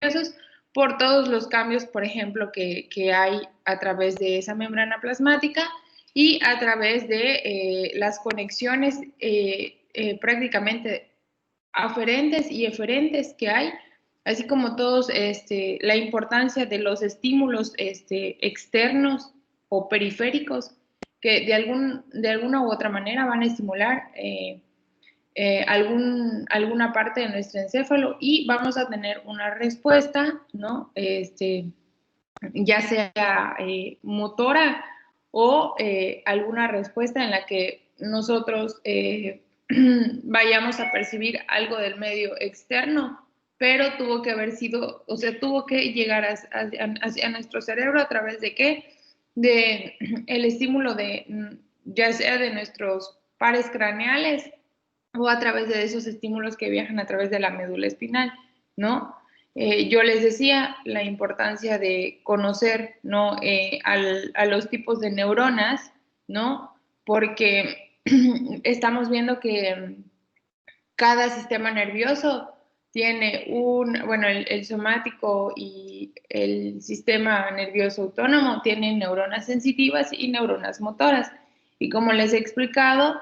nerviosos por todos los cambios, por ejemplo, que hay a través de esa membrana plasmática y a través de las conexiones prácticamente aferentes y eferentes que hay, así como todos la importancia de los estímulos externos o periféricos que de alguna u otra manera van a estimular alguna parte de nuestro encéfalo y vamos a tener una respuesta, ¿no? Ya sea motora o alguna respuesta en la que nosotros vayamos a percibir algo del medio externo, pero tuvo que haber sido, o sea, tuvo que llegar hacia nuestro cerebro a través de qué? De el estímulo de, ya sea de nuestros pares craneales o a través de esos estímulos que viajan a través de la médula espinal, ¿no? Yo les decía la importancia de conocer, ¿no? A los tipos de neuronas, ¿no? Porque estamos viendo que cada sistema nervioso tiene bueno, el somático y el sistema nervioso autónomo tienen neuronas sensitivas y neuronas motoras. Y como les he explicado,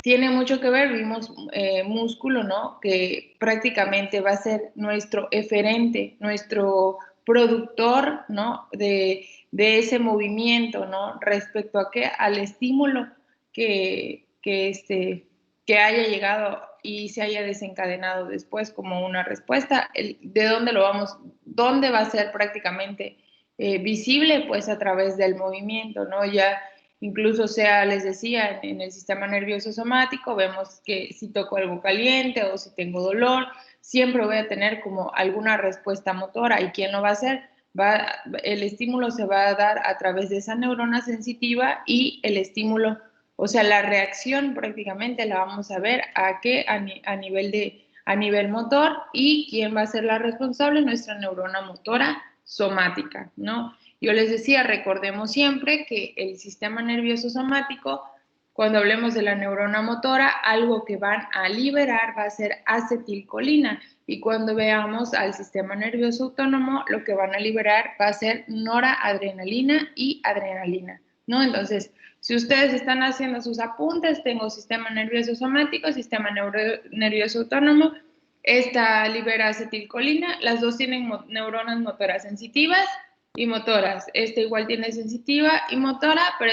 tiene mucho que ver, vimos músculo, ¿no? Que prácticamente va a ser nuestro eferente, nuestro productor, ¿no? De ese movimiento, ¿no? Respecto a qué? Al estímulo que haya llegado y se haya desencadenado después como una respuesta. ¿De dónde lo vamos? ¿Dónde va a ser prácticamente visible? Pues a través del movimiento, ¿no? Ya incluso sea, les decía, en el sistema nervioso somático, vemos que si toco algo caliente o si tengo dolor, siempre voy a tener como alguna respuesta motora. ¿Y quién lo va a hacer? El estímulo se va a dar a través de esa neurona sensitiva y el estímulo, o sea, la reacción prácticamente la vamos a ver a nivel motor y quién va a ser la responsable, nuestra neurona motora somática, ¿no? Yo les decía, recordemos siempre que el sistema nervioso somático, cuando hablemos de la neurona motora, algo que van a liberar va a ser acetilcolina. Y cuando veamos al sistema nervioso autónomo, lo que van a liberar va a ser noradrenalina y adrenalina, ¿no? Entonces, si ustedes están haciendo sus apuntes, tengo sistema nervioso somático, sistema nervioso autónomo, esta libera acetilcolina, las dos tienen neuronas motoras sensitivas y motoras. Esta igual tiene sensitiva y motora, pero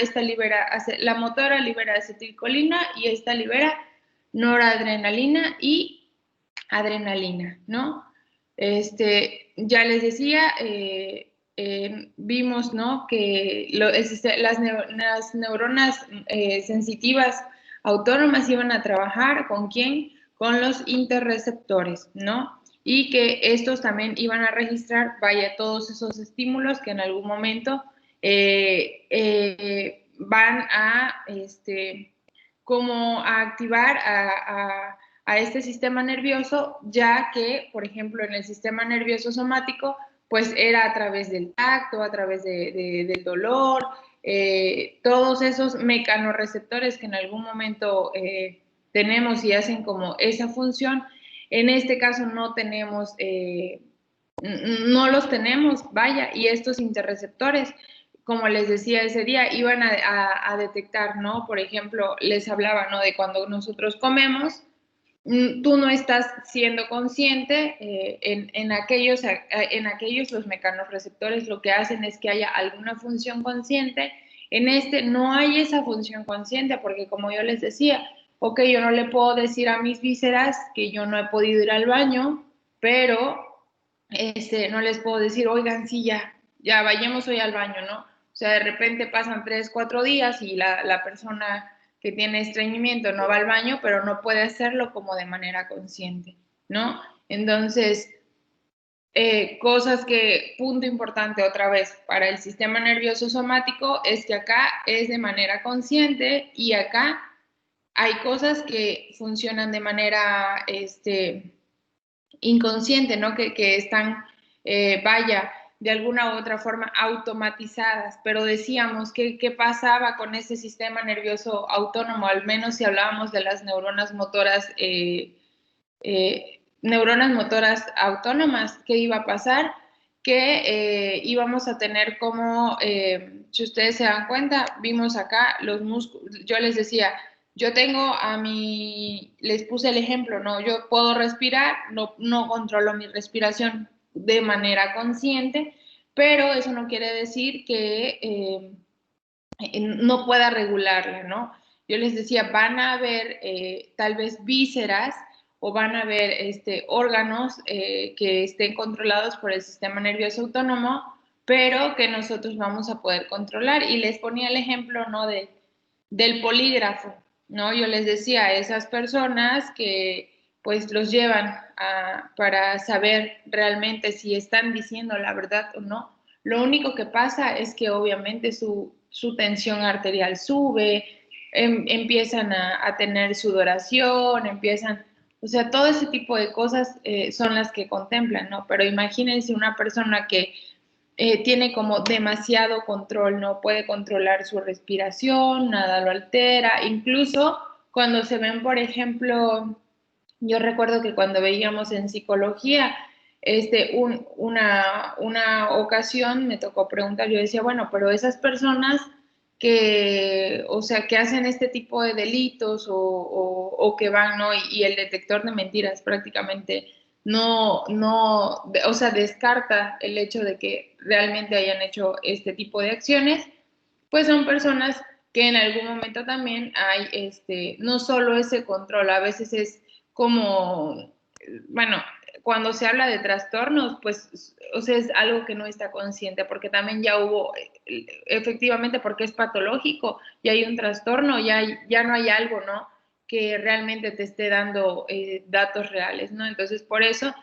la motora libera acetilcolina y esta libera noradrenalina y adrenalina, ¿no? Ya les decía, vimos, ¿no? Que las neuronas sensitivas autónomas iban a trabajar ¿con quién? Con los interreceptores, ¿no? Y que estos también iban a registrar, vaya, todos esos estímulos que en algún momento van a, como a activar a este sistema nervioso, ya que, por ejemplo, en el sistema nervioso somático, pues era a través del tacto, a través del dolor, todos esos mecanorreceptores que en algún momento tenemos y hacen como esa función. En este caso no tenemos, no los tenemos, vaya, y estos interreceptores, como les decía ese día, iban a detectar, ¿no? Por ejemplo, les hablaba, ¿no? De cuando nosotros comemos, tú no estás siendo consciente, en aquellos los mecanorreceptores lo que hacen es que haya alguna función consciente. En este no hay esa función consciente porque como yo les decía, ok, yo no le puedo decir a mis vísceras que yo no he podido ir al baño, pero no les puedo decir, oigan, sí, ya vayamos hoy al baño, ¿no? O sea, de repente pasan 3, 4 días y la persona que tiene estreñimiento no va al baño, pero no puede hacerlo como de manera consciente, ¿no? Entonces, cosas que, punto importante otra vez, para el sistema nervioso somático es que acá es de manera consciente y acá hay cosas que funcionan de manera inconsciente, ¿no? Que están, vaya, de alguna u otra forma automatizadas, pero decíamos qué pasaba con ese sistema nervioso autónomo, al menos si hablábamos de las neuronas motoras neuronas motoras autónomas. ¿Qué iba a pasar? Que íbamos a tener como, si ustedes se dan cuenta, vimos acá los músculos, yo les decía, yo tengo les puse el ejemplo, ¿no? Yo puedo respirar, no controlo mi respiración de manera consciente, pero eso no quiere decir que no pueda regularla, ¿no? Yo les decía, van a haber tal vez vísceras o van a haber órganos que estén controlados por el sistema nervioso autónomo, pero que nosotros vamos a poder controlar. Y les ponía el ejemplo, ¿no? Del polígrafo, ¿no? Yo les decía a esas personas que pues los llevan para saber realmente si están diciendo la verdad o no. Lo único que pasa es que obviamente su tensión arterial sube, empiezan a tener sudoración, empiezan, o sea, todo ese tipo de cosas son las que contemplan, ¿no? Pero imagínense una persona que tiene como demasiado control, no puede controlar su respiración, nada lo altera, incluso cuando se ven, por ejemplo, yo recuerdo que cuando veíamos en psicología, una ocasión me tocó preguntar, yo decía, bueno, pero esas personas que, o sea, que hacen este tipo de delitos o que van, ¿no? Y el detector de mentiras prácticamente o sea, descarta el hecho de que realmente hayan hecho este tipo de acciones, pues son personas que en algún momento también hay, no solo ese control, a veces es como, bueno, cuando se habla de trastornos, pues, o sea, es algo que no está consciente, porque también ya hubo, efectivamente, porque es patológico, y hay un trastorno, ya no hay algo, ¿no? Que realmente te esté dando datos reales, ¿no? Entonces, por eso,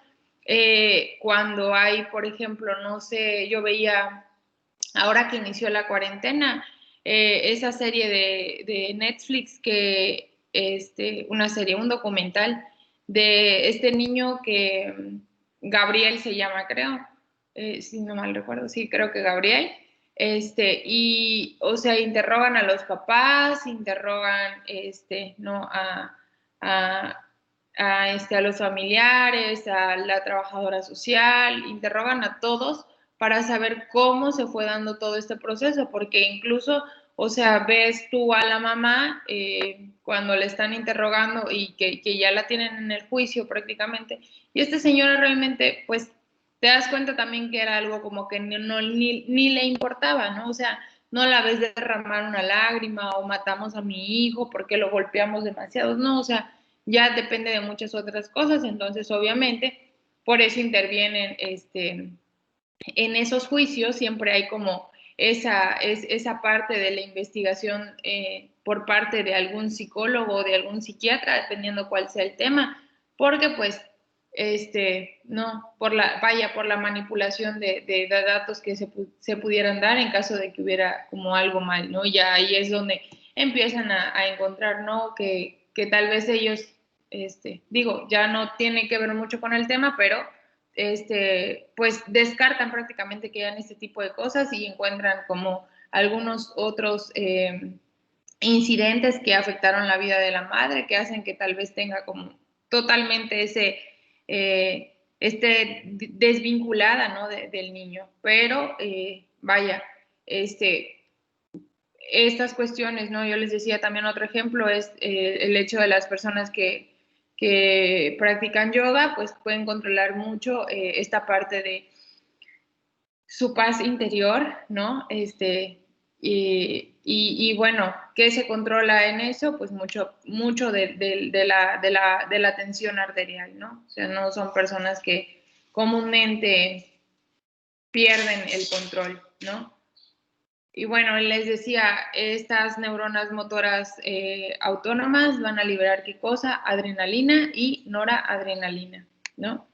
cuando hay, por ejemplo, no sé, yo veía, ahora que inició la cuarentena, esa serie de Netflix una serie, un documental de este niño que Gabriel se llama, creo, si no mal recuerdo, sí, creo que Gabriel, y, o sea, interrogan a los papás, interrogan, ¿no? A, a los familiares, a la trabajadora social, interrogan a todos para saber cómo se fue dando todo este proceso, porque incluso, o sea, ves tú a la mamá cuando le están interrogando y que ya la tienen en el juicio prácticamente, y esta señora realmente, pues, te das cuenta también que era algo como que ni le importaba, ¿no? O sea, no la ves derramar una lágrima o matamos a mi hijo porque lo golpeamos demasiado, no, o sea, ya depende de muchas otras cosas, entonces obviamente por eso intervienen en esos juicios siempre hay como esa parte de la investigación por parte de algún psicólogo o de algún psiquiatra, dependiendo cuál sea el tema, porque pues, no, por la manipulación de datos que se pudieran dar en caso de que hubiera como algo mal, ¿no? Ya ahí es donde empiezan a encontrar, ¿no? Que tal vez ellos, digo, ya no tiene que ver mucho con el tema, pero pues descartan prácticamente que hayan este tipo de cosas y encuentran como algunos otros incidentes que afectaron la vida de la madre, que hacen que tal vez tenga como totalmente desvinculada, ¿no? Del niño. Pero, vaya, estas cuestiones, ¿no? Yo les decía también otro ejemplo es el hecho de las personas que practican yoga, pues pueden controlar mucho esta parte de su paz interior, ¿no? Y bueno, ¿qué se controla en eso? Pues mucho de la tensión arterial, ¿no? O sea, no son personas que comúnmente pierden el control, ¿no? Y bueno, les decía, estas neuronas motoras autónomas van a liberar qué cosa? Adrenalina y noradrenalina, ¿no?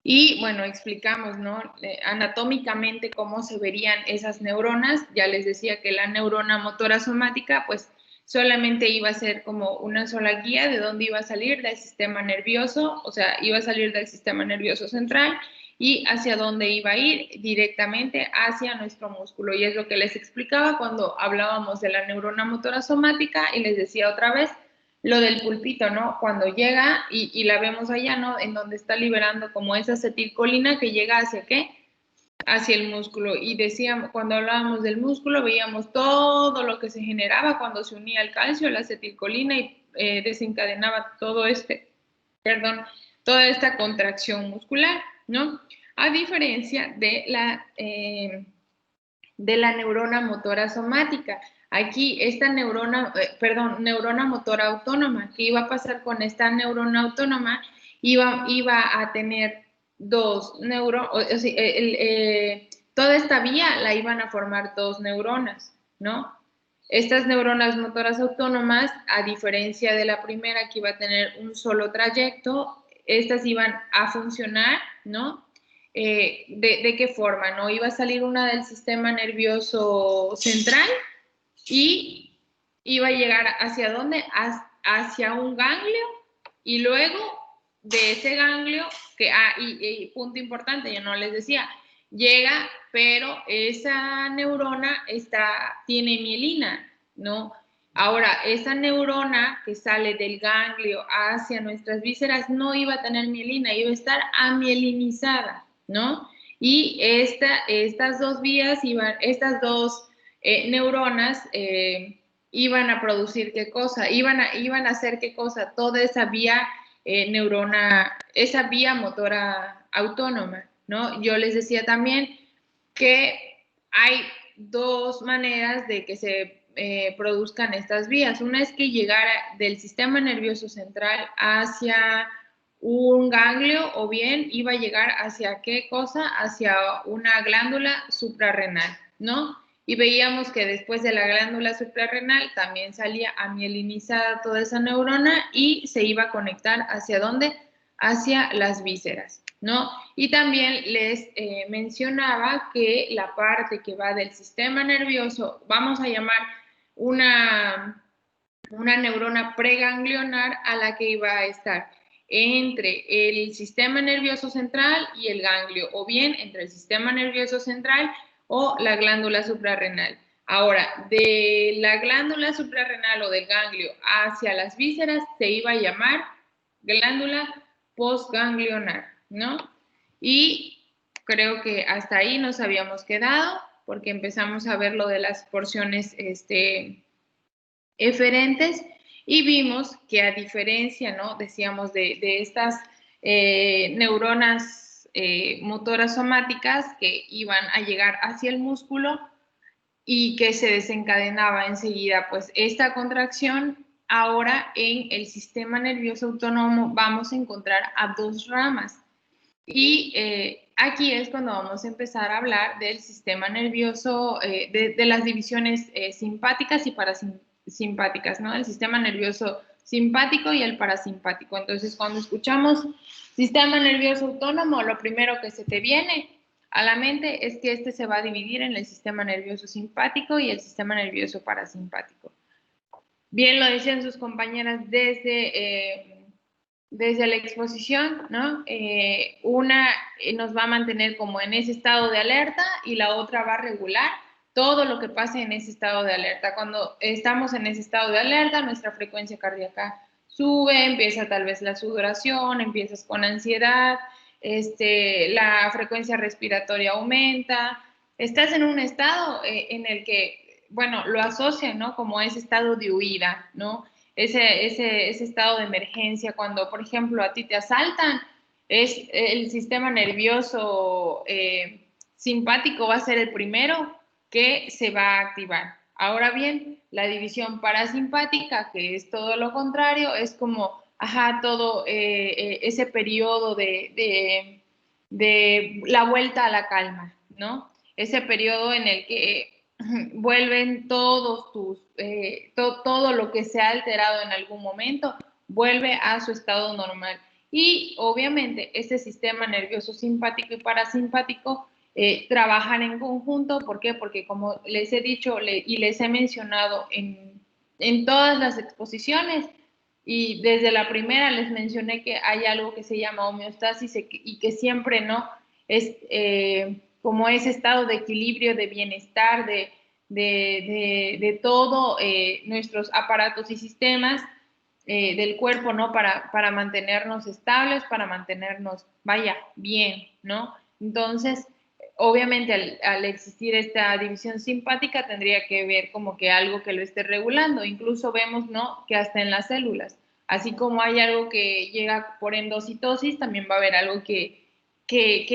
Y bueno, explicamos, ¿no? Anatómicamente cómo se verían esas neuronas. Ya les decía que la neurona motora somática, pues solamente iba a ser como una sola guía de dónde iba a salir del sistema nervioso, o sea, iba a salir del sistema nervioso central y hacia dónde iba a ir directamente hacia nuestro músculo. Y es lo que les explicaba cuando hablábamos de la neurona motora somática y les decía otra vez, lo del pulpito, ¿no? Cuando llega y la vemos allá, ¿no? En donde está liberando como esa acetilcolina que llega hacia ¿qué? Hacia el músculo. Y decíamos, cuando hablábamos del músculo, veíamos todo lo que se generaba cuando se unía el calcio, la acetilcolina y desencadenaba todo toda esta contracción muscular, ¿no? A diferencia de la neurona motora somática. Aquí esta neurona motora autónoma, ¿qué iba a pasar con esta neurona autónoma? Iba a tener dos neuronas, toda esta vía la iban a formar dos neuronas, ¿no? Estas neuronas motoras autónomas, a diferencia de la primera que iba a tener un solo trayecto, estas iban a funcionar, ¿no? ¿De qué forma? ¿No? Iba a salir una del sistema nervioso central y iba a llegar ¿hacia dónde? Hacia un ganglio y luego de ese ganglio, y punto importante, yo no les decía, llega, pero esa neurona tiene mielina, ¿no? Ahora, esa neurona que sale del ganglio hacia nuestras vísceras no iba a tener mielina, iba a estar amielinizada, ¿no? Y estas dos vías estas dos neuronas iban a producir qué cosa, iban a hacer qué cosa, toda esa vía esa vía motora autónoma, ¿no? Yo les decía también que hay dos maneras de que se produzcan estas vías. Una es que llegara del sistema nervioso central hacia un ganglio o bien iba a llegar hacia qué cosa, hacia una glándula suprarrenal, ¿no? Y veíamos que después de la glándula suprarrenal también salía amielinizada toda esa neurona y se iba a conectar hacia dónde, hacia las vísceras, ¿no? Y también les mencionaba que la parte que va del sistema nervioso, vamos a llamar una neurona preganglionar a la que iba a estar entre el sistema nervioso central y el ganglio, o bien entre el sistema nervioso central o la glándula suprarrenal. Ahora, de la glándula suprarrenal o del ganglio hacia las vísceras se iba a llamar glándula postganglionar, ¿no? Y creo que hasta ahí nos habíamos quedado porque empezamos a ver lo de las porciones eferentes y vimos que a diferencia, ¿no? Decíamos de estas neuronas motoras somáticas que iban a llegar hacia el músculo y que se desencadenaba enseguida, pues esta contracción, ahora en el sistema nervioso autónomo vamos a encontrar a dos ramas. Y aquí es cuando vamos a empezar a hablar del sistema nervioso, de las divisiones simpáticas y parasimpáticas, ¿no? El sistema nervioso simpático y el parasimpático. Entonces, cuando escuchamos sistema nervioso autónomo, lo primero que se te viene a la mente es que este se va a dividir en el sistema nervioso simpático y el sistema nervioso parasimpático. Bien lo decían sus compañeras desde la exposición, ¿no? Una nos va a mantener como en ese estado de alerta y la otra va a regular todo lo que pase en ese estado de alerta. Cuando estamos en ese estado de alerta, nuestra frecuencia cardíaca sube, empieza tal vez la sudoración, empiezas con ansiedad, la frecuencia respiratoria aumenta, estás en un estado en el que, bueno, lo asocian, ¿no? Como ese estado de huida, ¿no? Ese estado de emergencia, cuando, por ejemplo, a ti te asaltan, es el sistema nervioso simpático va a ser el primero que se va a activar. Ahora bien, la división parasimpática, que es todo lo contrario, es como, todo ese periodo de la vuelta a la calma, ¿no? Ese periodo en el que vuelven todos todo lo que se ha alterado en algún momento, vuelve a su estado normal. Y obviamente este sistema nervioso simpático y parasimpático trabajan en conjunto. ¿Por qué? Porque como les he dicho y les he mencionado en todas las exposiciones, y desde la primera les mencioné que hay algo que se llama homeostasis y que siempre no es como ese estado de equilibrio, de bienestar, de todo nuestros aparatos y sistemas del cuerpo, ¿no? Para mantenernos estables, para mantenernos, vaya, bien, ¿no? Entonces, obviamente al existir esta división simpática tendría que ver como que algo que lo esté regulando. Incluso vemos, ¿no? Que hasta en las células, así como hay algo que llega por endocitosis, también va a haber algo que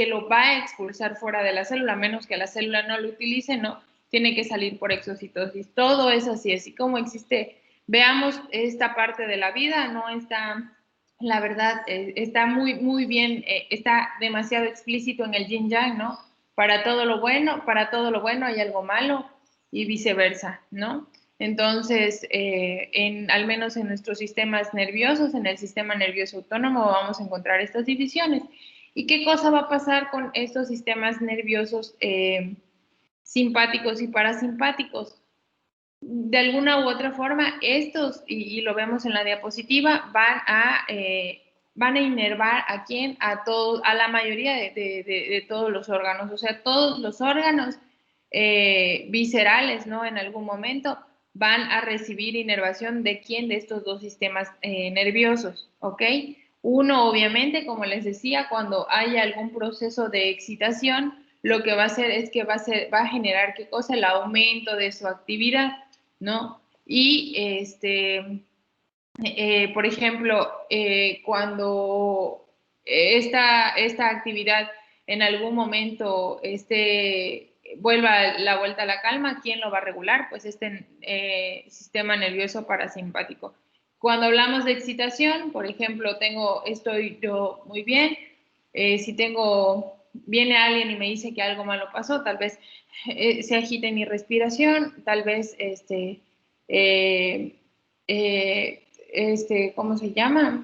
lo va a expulsar fuera de la célula, a menos que la célula no lo utilice, ¿no? Tiene que salir por exocitosis. Todo es así como existe. Veamos esta parte de la vida, no está, la verdad, está muy bien, está demasiado explícito en el yin yang, ¿no? Para todo lo bueno hay algo malo y viceversa, ¿no? Entonces, al menos en nuestros sistemas nerviosos, en el sistema nervioso autónomo, vamos a encontrar estas divisiones. ¿Y qué cosa va a pasar con estos sistemas nerviosos simpáticos y parasimpáticos? De alguna u otra forma, estos, y lo vemos en la diapositiva, van a inervar a quién, a todos, a la mayoría de todos los órganos, o sea, todos los órganos viscerales, ¿no? En algún momento van a recibir inervación de quién, de estos dos sistemas nerviosos, ¿ok? Uno, obviamente, como les decía, cuando haya algún proceso de excitación, lo que va a hacer es que va a generar, ¿qué cosa? El aumento de su actividad, ¿no? Y por ejemplo, cuando esta actividad en algún momento vuelva la vuelta a la calma, ¿quién lo va a regular? Pues sistema nervioso parasimpático. Cuando hablamos de excitación, por ejemplo, estoy yo muy bien, si viene alguien y me dice que algo malo pasó, tal vez se agite mi respiración, tal vez eh, ¿cómo se llama?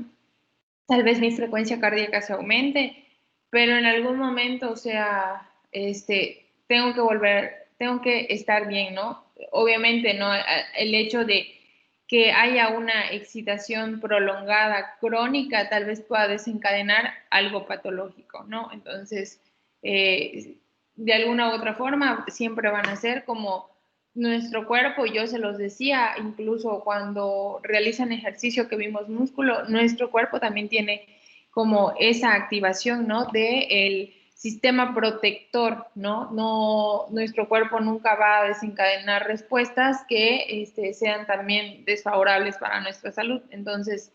Tal vez mi frecuencia cardíaca se aumente, pero en algún momento, o sea, tengo que estar bien, ¿no? Obviamente, ¿no? El hecho de que haya una excitación prolongada, crónica, tal vez pueda desencadenar algo patológico, ¿no? Entonces, de alguna u otra forma, siempre van a ser como nuestro cuerpo, yo se los decía, incluso cuando realizan ejercicio que vimos músculo, nuestro cuerpo también tiene como esa activación, ¿no? De el sistema protector, ¿no? Nuestro cuerpo nunca va a desencadenar respuestas que sean también desfavorables para nuestra salud. Entonces,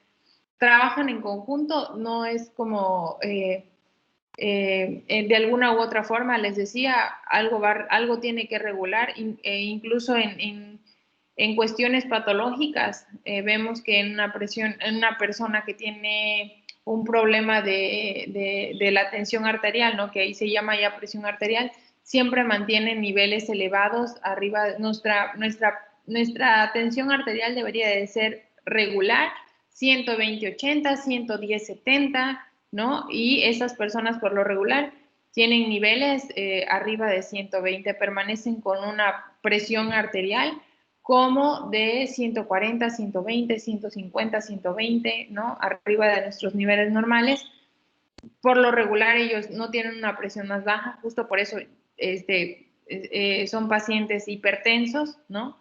trabajan en conjunto, no es como de alguna u otra forma, les decía, algo tiene que regular, incluso en cuestiones patológicas. Vemos que en una persona que tiene un problema de la tensión arterial, ¿no? Que ahí se llama ya presión arterial, siempre mantiene niveles elevados arriba. Nuestra tensión arterial debería de ser regular, 120/80, 110/70, ¿no? Y esas personas por lo regular tienen niveles arriba de 120, permanecen con una presión arterial como de 140, 120, 150, 120, ¿no? Arriba de nuestros niveles normales. Por lo regular ellos no tienen una presión más baja, justo por eso son pacientes hipertensos, ¿no?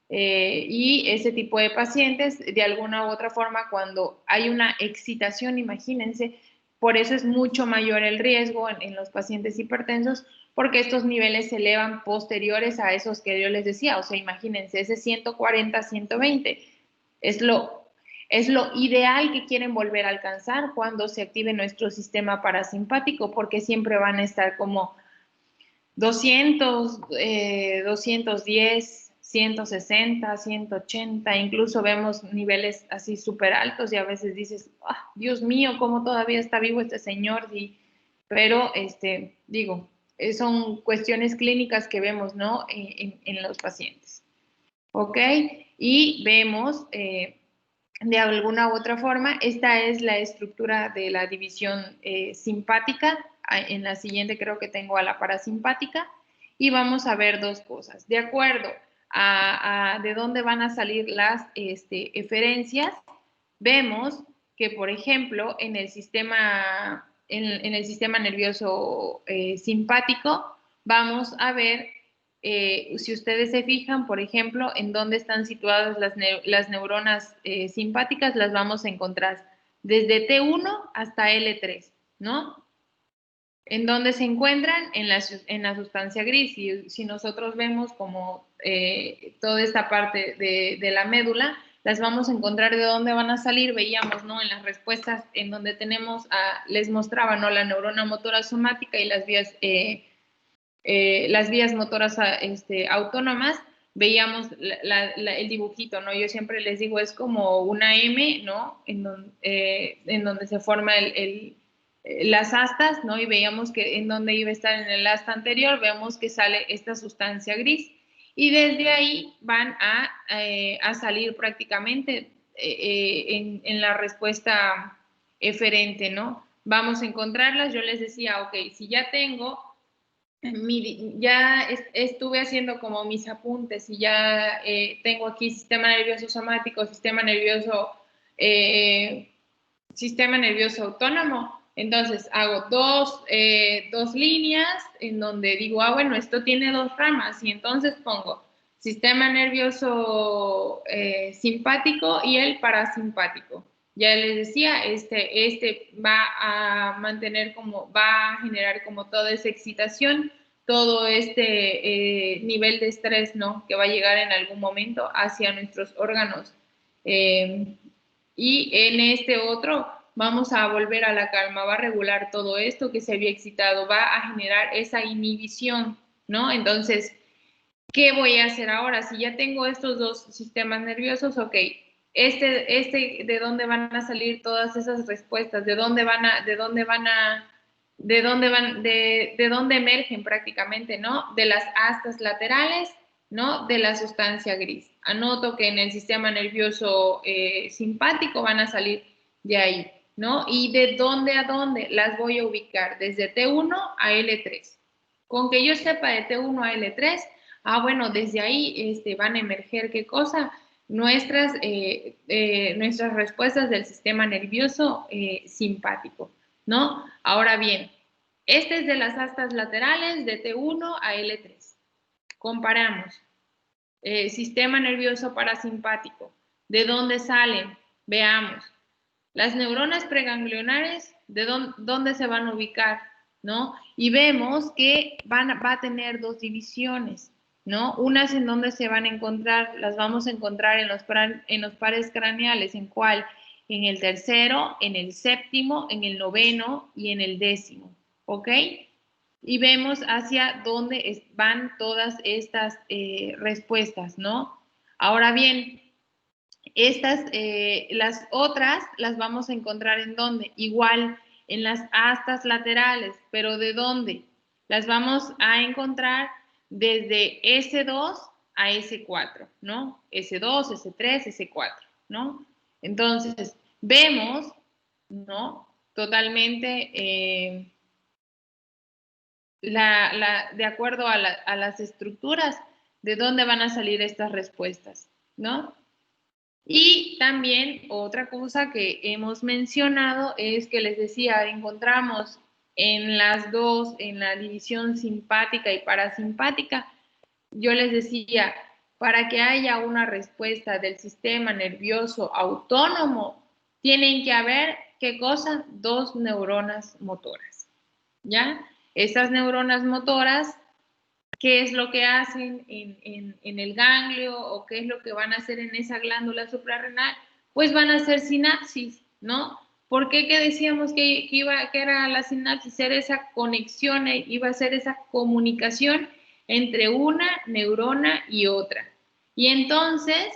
Y ese tipo de pacientes, de alguna u otra forma, cuando hay una excitación, imagínense, por eso es mucho mayor el riesgo en los pacientes hipertensos, porque estos niveles se elevan posteriores a esos que yo les decía. O sea, imagínense, ese 140, 120 es lo ideal que quieren volver a alcanzar cuando se active nuestro sistema parasimpático, porque siempre van a estar como 200, 210, 160, 180, incluso vemos niveles así súper altos y a veces dices, ah, Dios mío, ¿cómo todavía está vivo este señor? Pero, digo, son cuestiones clínicas que vemos, ¿no? En los pacientes. ¿Ok? Y vemos, de alguna u otra forma, esta es la estructura de la división simpática. En la siguiente creo que tengo a la parasimpática y vamos a ver dos cosas. De acuerdo a de dónde van a salir las eferencias, vemos que, por ejemplo, en el sistema nervioso simpático, vamos a ver si ustedes se fijan, por ejemplo, en dónde están situadas las neuronas simpáticas, las vamos a encontrar desde T1 hasta L3, ¿no? ¿En dónde se encuentran? En la sustancia gris. Si nosotros vemos como toda esta parte de la médula, las vamos a encontrar de dónde van a salir. Veíamos, ¿no? En las respuestas en donde tenemos, les mostraba, ¿no? La neurona motora somática y las vías motoras autónomas. Veíamos el dibujito, ¿no? Yo siempre les digo, es como una M, ¿no? En donde se forma las astas, ¿no? Y veíamos que en donde iba a estar en el asta anterior, vemos que sale esta sustancia gris. Y desde ahí van a salir prácticamente en la respuesta eferente, ¿no? Vamos a encontrarlas. Yo les decía, ok, si ya tengo, ya estuve haciendo como mis apuntes y ya tengo aquí sistema nervioso somático, sistema nervioso autónomo. Entonces hago dos líneas en donde digo, bueno, esto tiene dos ramas y entonces pongo sistema nervioso simpático y el parasimpático. Ya les decía, este va a va a generar como toda esa excitación, todo este nivel de estrés, ¿no? Que va a llegar en algún momento hacia nuestros órganos. Y en este otro vamos a volver a la calma, va a regular todo esto que se había excitado, va a generar esa inhibición, ¿no? Entonces, ¿qué voy a hacer ahora? Si ya tengo estos dos sistemas nerviosos, ok, ¿de dónde van a salir todas esas respuestas? ¿De dónde emergen prácticamente, ¿no? De las astas laterales, ¿no? De la sustancia gris. Anoto que en el sistema nervioso simpático van a salir de ahí, ¿no? ¿Y de dónde a dónde? Las voy a ubicar desde T1 a L3. Con que yo sepa de T1 a L3, bueno, desde ahí van a emerger, ¿qué cosa? Nuestras respuestas del sistema nervioso simpático, ¿no? Ahora bien, este es de las astas laterales de T1 a L3. Comparamos. Sistema nervioso parasimpático. ¿De dónde salen? Veamos. Las neuronas preganglionares, ¿de dónde se van a ubicar? ¿No? Y vemos que va a tener dos divisiones, ¿no? Unas en donde se van a encontrar, las vamos a encontrar en los pares craneales. ¿En cuál? En el tercero, en el séptimo, en el noveno y en el décimo, ¿ok? Y vemos hacia dónde van todas estas respuestas, ¿no? Ahora bien, las otras las vamos a encontrar en dónde, igual en las astas laterales, pero ¿de dónde? Las vamos a encontrar desde S2 a S4, ¿no? S2, S3, S4, ¿no? Entonces, vemos, ¿no? Totalmente de acuerdo a las estructuras, de dónde van a salir estas respuestas, ¿no? Y también otra cosa que hemos mencionado es que les decía, encontramos en las dos, en la división simpática y parasimpática, yo les decía, para que haya una respuesta del sistema nervioso autónomo, tienen que haber, ¿qué cosa? Dos neuronas motoras, ¿ya? Estas neuronas motoras, ¿qué es lo que hacen en el ganglio o qué es lo que van a hacer en esa glándula suprarrenal? Pues van a hacer sinapsis, ¿no? ¿Por qué que decíamos que era la sinapsis? Era esa conexión, iba a ser esa comunicación entre una neurona y otra. Y entonces,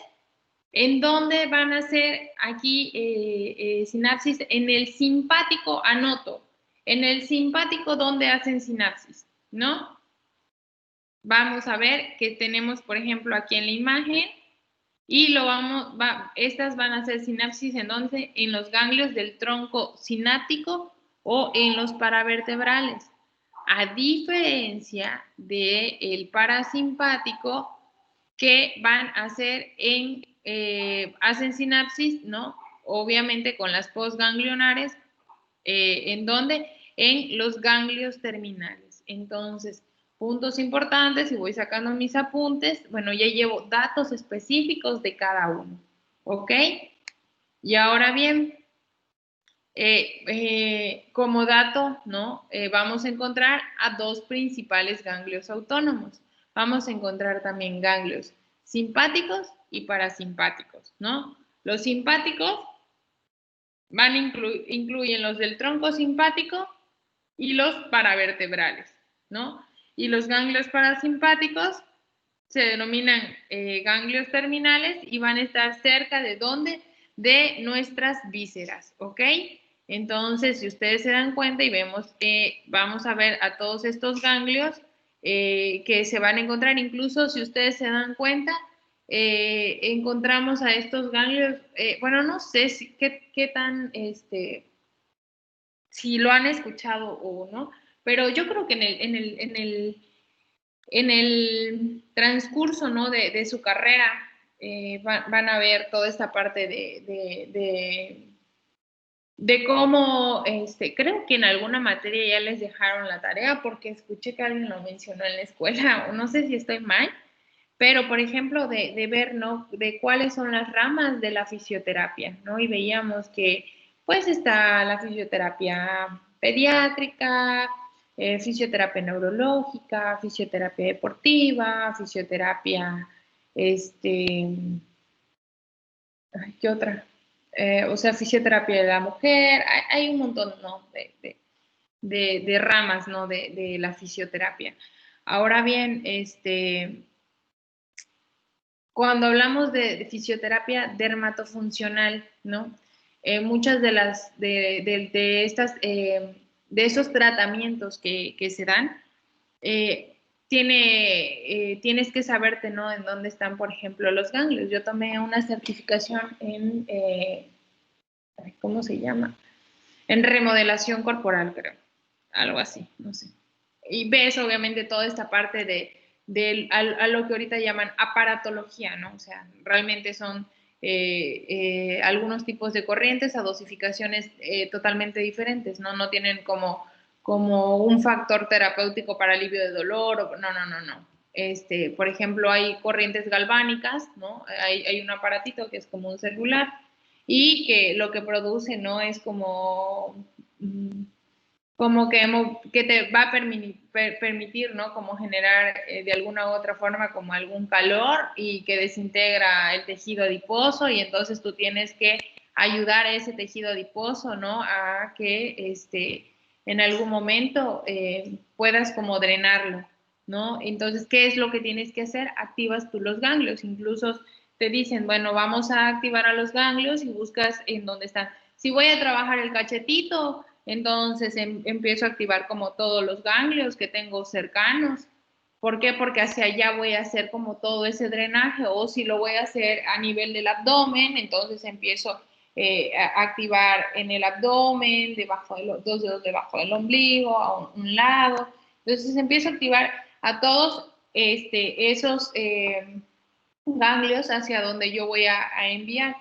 ¿en dónde van a hacer aquí sinapsis? En el simpático, anoto. En el simpático, ¿dónde hacen sinapsis? ¿No? Vamos a ver que tenemos, por ejemplo, aquí en la imagen, y estas van a ser sinapsis en los ganglios del tronco sináptico o en los paravertebrales. A diferencia del parasimpático, que van a hacer hacen sinapsis, ¿no? Obviamente con las postganglionares, ¿en dónde? En los ganglios terminales. Entonces, puntos importantes y voy sacando mis apuntes. Bueno, ya llevo datos específicos de cada uno, ¿ok? Y ahora bien, como dato, ¿no? Vamos a encontrar a dos principales ganglios autónomos. Vamos a encontrar también ganglios simpáticos y parasimpáticos, ¿no? Los simpáticos incluyen los del tronco simpático y los paravertebrales, ¿no? Y los ganglios parasimpáticos se denominan ganglios terminales y van a estar cerca de ¿dónde? De nuestras vísceras, ¿ok? Entonces, si ustedes se dan cuenta y vemos, vamos a ver a todos estos ganglios que se van a encontrar, incluso si ustedes se dan cuenta, encontramos a estos ganglios, bueno, no sé si, qué tan, si lo han escuchado o no, pero yo creo que en el transcurso, ¿no? de su carrera van a ver toda esta parte de cómo, creo que en alguna materia ya les dejaron la tarea porque escuché que alguien lo mencionó en la escuela, o no sé si estoy mal, pero por ejemplo de ver, ¿no? De cuáles son las ramas de la fisioterapia, ¿no? Y veíamos que pues está la fisioterapia pediátrica, fisioterapia neurológica, fisioterapia deportiva, fisioterapia, ¿qué otra? O sea, fisioterapia de la mujer, hay un montón, ¿no? De ramas, ¿no? De la fisioterapia. Ahora bien, cuando hablamos de fisioterapia dermatofuncional, ¿no? Muchas de las de estas de esos tratamientos que se dan, tienes que saberte, ¿no? En dónde están, por ejemplo, los ganglios. Yo tomé una certificación en, ¿cómo se llama? En remodelación corporal, creo. Algo así, no sé. Y ves, obviamente, toda esta parte a lo que ahorita llaman aparatología, ¿no? O sea, realmente son algunos tipos de corrientes a dosificaciones totalmente diferentes, ¿no? No tienen como un factor terapéutico para alivio de dolor, no, no, no, no. Por ejemplo, hay corrientes galvánicas, ¿no? Hay un aparatito que es como un celular y que lo que produce, ¿no? Es como que te va a permitir, ¿no? Como generar de alguna u otra forma como algún calor y que desintegra el tejido adiposo y entonces tú tienes que ayudar a ese tejido adiposo, ¿no? A que en algún momento puedas como drenarlo, ¿no? Entonces, ¿qué es lo que tienes que hacer? Activas tú los ganglios, incluso te dicen, bueno, vamos a activar a los ganglios y buscas en dónde están. Si voy a trabajar el cachetito, entonces empiezo a activar como todos los ganglios que tengo cercanos. ¿Por qué? Porque hacia allá voy a hacer como todo ese drenaje, o si lo voy a hacer a nivel del abdomen, entonces empiezo a activar en el abdomen, debajo de los dos dedos debajo del ombligo, a un lado. Entonces empiezo a activar a todos esos ganglios hacia donde yo voy a enviar.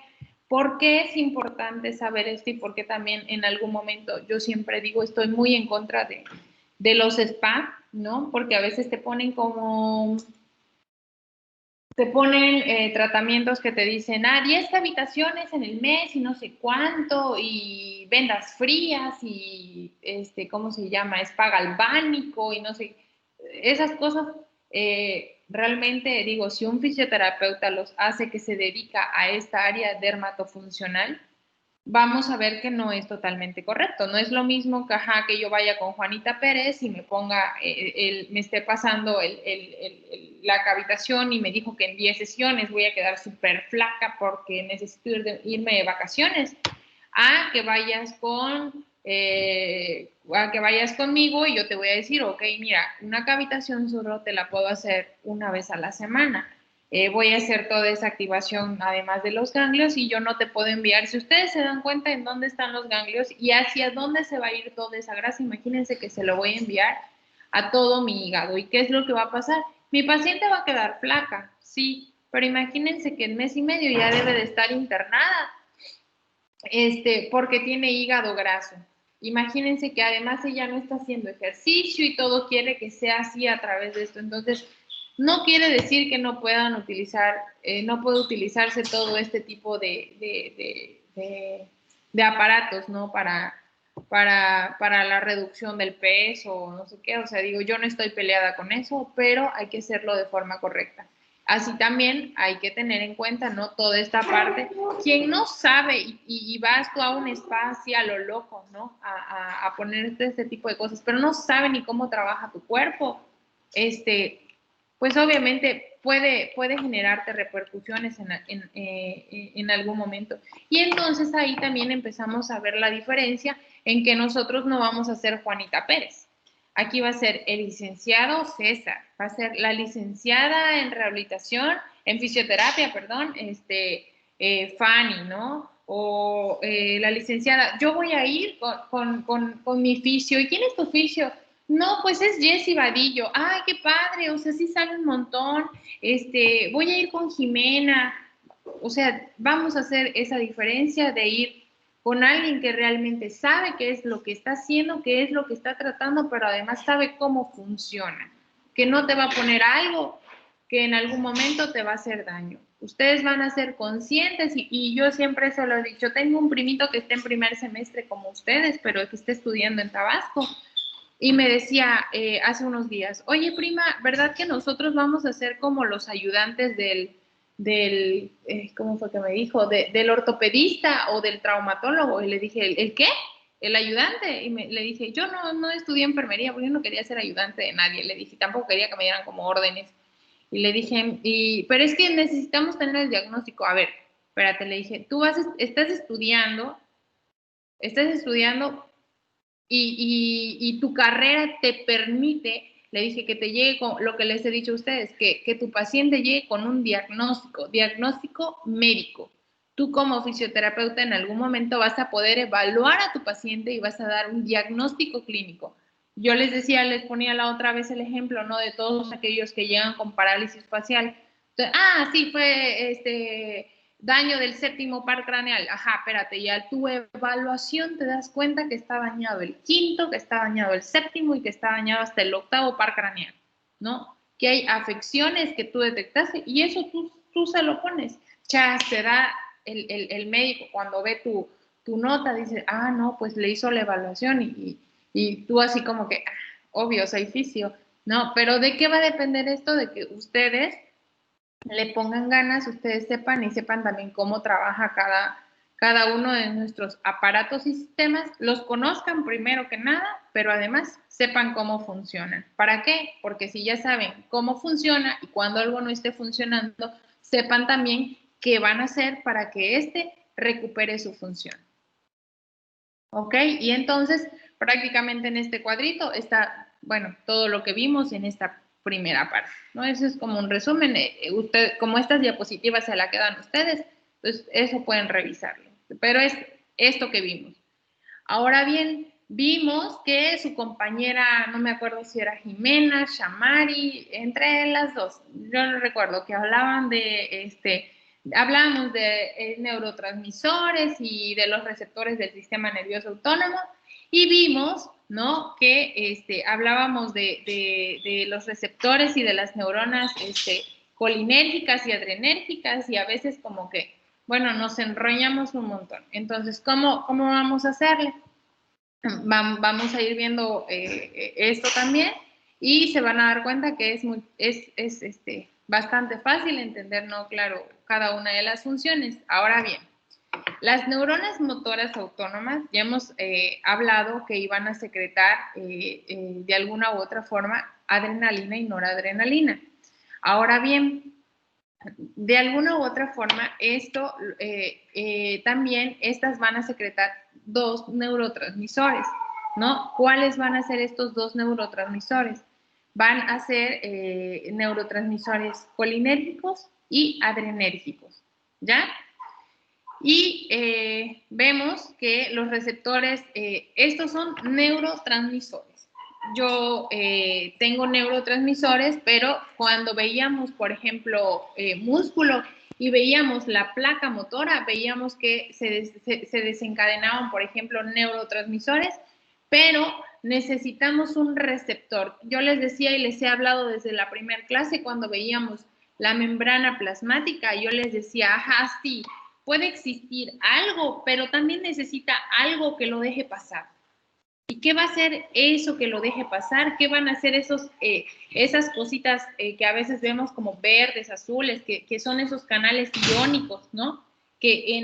¿Por qué es importante saber esto y por qué también en algún momento yo siempre digo estoy muy en contra de los spa, ¿no? Porque a veces te ponen tratamientos que te dicen, 10 habitaciones en el mes y no sé cuánto, y vendas frías y, ¿cómo se llama? Spa galvánico y no sé, esas cosas, realmente digo, si un fisioterapeuta los hace que se dedica a esta área dermatofuncional, vamos a ver que no es totalmente correcto. No es lo mismo que, que yo vaya con Juanita Pérez y me ponga, me esté pasando la cavitación y me dijo que en 10 sesiones voy a quedar súper flaca porque necesito irme de vacaciones, a que vayas a que vayas conmigo y yo te voy a decir, ok, mira, una cavitación solo te la puedo hacer una vez a la semana. Voy a hacer toda esa activación además de los ganglios y yo no te puedo enviar. Si ustedes se dan cuenta en dónde están los ganglios y hacia dónde se va a ir toda esa grasa, imagínense que se lo voy a enviar a todo mi hígado. ¿Y qué es lo que va a pasar? Mi paciente va a quedar flaca, sí, pero imagínense que en mes y medio ya debe de estar internada porque tiene hígado graso. imagínense que además ella no está haciendo ejercicio y todo quiere que sea así a través de esto. Entonces, no quiere decir que no puedan utilizar, no puede utilizarse todo este tipo de aparatos, ¿no? Para la reducción del peso, no sé qué. O sea, digo, yo no estoy peleada con eso, pero hay que hacerlo de forma correcta. Así también hay que tener en cuenta, ¿no? Toda esta parte. Quien no sabe y vas tú a un spa así a lo loco, ¿no? A ponerte este tipo de cosas, pero no sabe ni cómo trabaja tu cuerpo, pues obviamente puede generarte repercusiones en algún momento. Y entonces ahí también empezamos a ver la diferencia en que nosotros no vamos a ser Juanita Pérez. Aquí va a ser el licenciado César, va a ser la licenciada en rehabilitación, en fisioterapia, perdón, Fanny, ¿no? O la licenciada, yo voy a ir con mi fisio. ¿Y quién es tu fisio? No, pues es Jessy Vadillo. Ay, qué padre, o sea, sí sabe un montón. Voy a ir con Jimena. O sea, vamos a hacer esa diferencia de ir con alguien que realmente sabe qué es lo que está haciendo, qué es lo que está tratando, pero además sabe cómo funciona. Que no te va a poner algo que en algún momento te va a hacer daño. Ustedes van a ser conscientes y yo siempre se lo he dicho. Tengo un primito que está en primer semestre como ustedes, pero que está estudiando en Tabasco. Y me decía hace unos días, oye prima, ¿verdad que nosotros vamos a ser como los ayudantes ¿cómo fue que me dijo? Del ortopedista o del traumatólogo? Y le dije, ¿el qué? El ayudante. Y le dije, yo no estudié enfermería porque yo no quería ser ayudante de nadie. Le dije, tampoco quería que me dieran como órdenes. Y le dije, pero es que necesitamos tener el diagnóstico. A ver, espérate, le dije, estás estudiando y tu carrera te permite, le dije, que te llegue con lo que les he dicho a ustedes, que tu paciente llegue con un diagnóstico médico. Tú como fisioterapeuta en algún momento vas a poder evaluar a tu paciente y vas a dar un diagnóstico clínico. Yo les decía, les ponía la otra vez el ejemplo, ¿no? De todos aquellos que llegan con parálisis facial. Entonces, sí, fue daño del séptimo par craneal. Ajá, espérate, ya tu evaluación te das cuenta que está dañado el quinto, que está dañado el séptimo y que está dañado hasta el octavo par craneal, ¿no? Que hay afecciones que tú detectaste y eso tú se lo pones. Ya se da el médico cuando ve tu nota, dice, no, pues le hizo la evaluación y tú así como que, obvio, soy fisio, ¿no? Pero ¿de qué va a depender esto? De que ustedes le pongan ganas, ustedes sepan y sepan también cómo trabaja cada uno de nuestros aparatos y sistemas, los conozcan primero que nada, pero además sepan cómo funcionan. ¿Para qué? Porque si ya saben cómo funciona y cuando algo no esté funcionando, sepan también qué van a hacer para que recupere su función. ¿Ok? Y entonces, prácticamente en este cuadrito está, bueno, todo lo que vimos en esta primera parte, ¿no? Eso es como un resumen. Como estas diapositivas se la quedan ustedes, pues eso pueden revisarlo. Pero es esto que vimos. Ahora bien, vimos que su compañera, no me acuerdo si era Jimena, Shamari, entre las dos, yo no recuerdo, que hablaban hablamos de neurotransmisores y de los receptores del sistema nervioso autónomo y vimos, ¿no? Que hablábamos de los receptores y de las neuronas colinérgicas y adrenérgicas y a veces como que, bueno, nos enrollamos un montón. Entonces, ¿cómo vamos a hacerle? Vamos a ir viendo esto también y se van a dar cuenta que es bastante fácil entender, ¿no? Claro, cada una de las funciones. Ahora bien, las neuronas motoras autónomas, ya hemos hablado que iban a secretar de alguna u otra forma adrenalina y noradrenalina. Ahora bien, de alguna u otra forma, también estas van a secretar dos neurotransmisores, ¿no? ¿Cuáles van a ser estos dos neurotransmisores? Van a ser neurotransmisores colinérgicos y adrenérgicos, ¿ya? Y vemos que los receptores, estos son neurotransmisores. Yo tengo neurotransmisores, pero cuando veíamos, por ejemplo, músculo y veíamos la placa motora, veíamos que se desencadenaban, por ejemplo, neurotransmisores, pero necesitamos un receptor. Yo les decía y les he hablado desde la primera clase cuando veíamos la membrana plasmática, yo les decía, ajá, sí, puede existir algo, pero también necesita algo que lo deje pasar. ¿Y qué va a hacer eso que lo deje pasar? ¿Qué van a hacer esas cositas que a veces vemos como verdes, azules, que son esos canales iónicos, ¿no? Que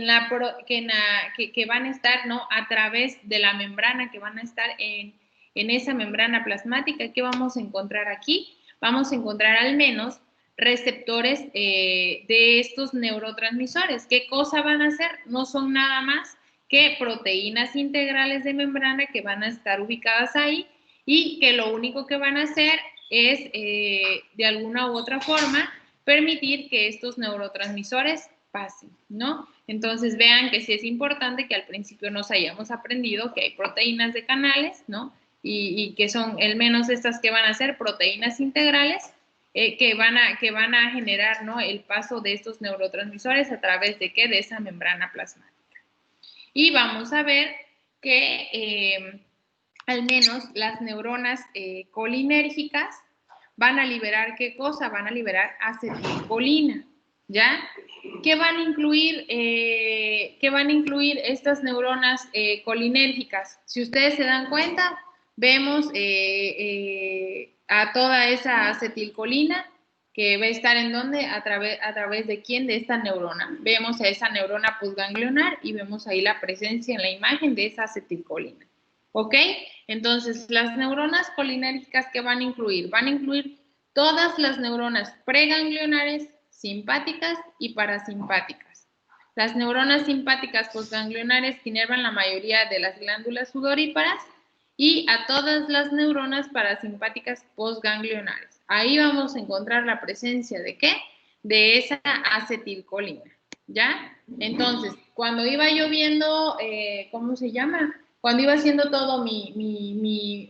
van a estar, ¿no? A través de la membrana, que van a estar en esa membrana plasmática. ¿Qué vamos a encontrar aquí? Vamos a encontrar al menos receptores de estos neurotransmisores. ¿Qué cosa van a hacer? No son nada más que proteínas integrales de membrana que van a estar ubicadas ahí y que lo único que van a hacer es, de alguna u otra forma, permitir que estos neurotransmisores pasen, ¿no? Entonces vean que sí es importante que al principio nos hayamos aprendido que hay proteínas de canales, ¿no? Y que son al menos estas que van a ser proteínas integrales que van a generar, ¿no? El paso de estos neurotransmisores a través de ¿qué? De esa membrana plasmática. Y vamos a ver que al menos las neuronas colinérgicas van a liberar, ¿qué cosa? Van a liberar acetilcolina, ¿ya? ¿Qué van a incluir estas neuronas colinérgicas? Si ustedes se dan cuenta, vemos a toda esa acetilcolina que va a estar en donde a través de quién, de esta neurona. Vemos a esa neurona postganglionar y vemos ahí la presencia en la imagen de esa acetilcolina. ¿Ok? Entonces, las neuronas colinérgicas que van a incluir todas las neuronas preganglionares, simpáticas y parasimpáticas. Las neuronas simpáticas postganglionares que inervan la mayoría de las glándulas sudoríparas y a todas las neuronas parasimpáticas postganglionares. Ahí vamos a encontrar la presencia de ¿qué? De esa acetilcolina, ¿ya? Entonces, cuando iba yo viendo, ¿cómo se llama? Cuando iba haciendo todo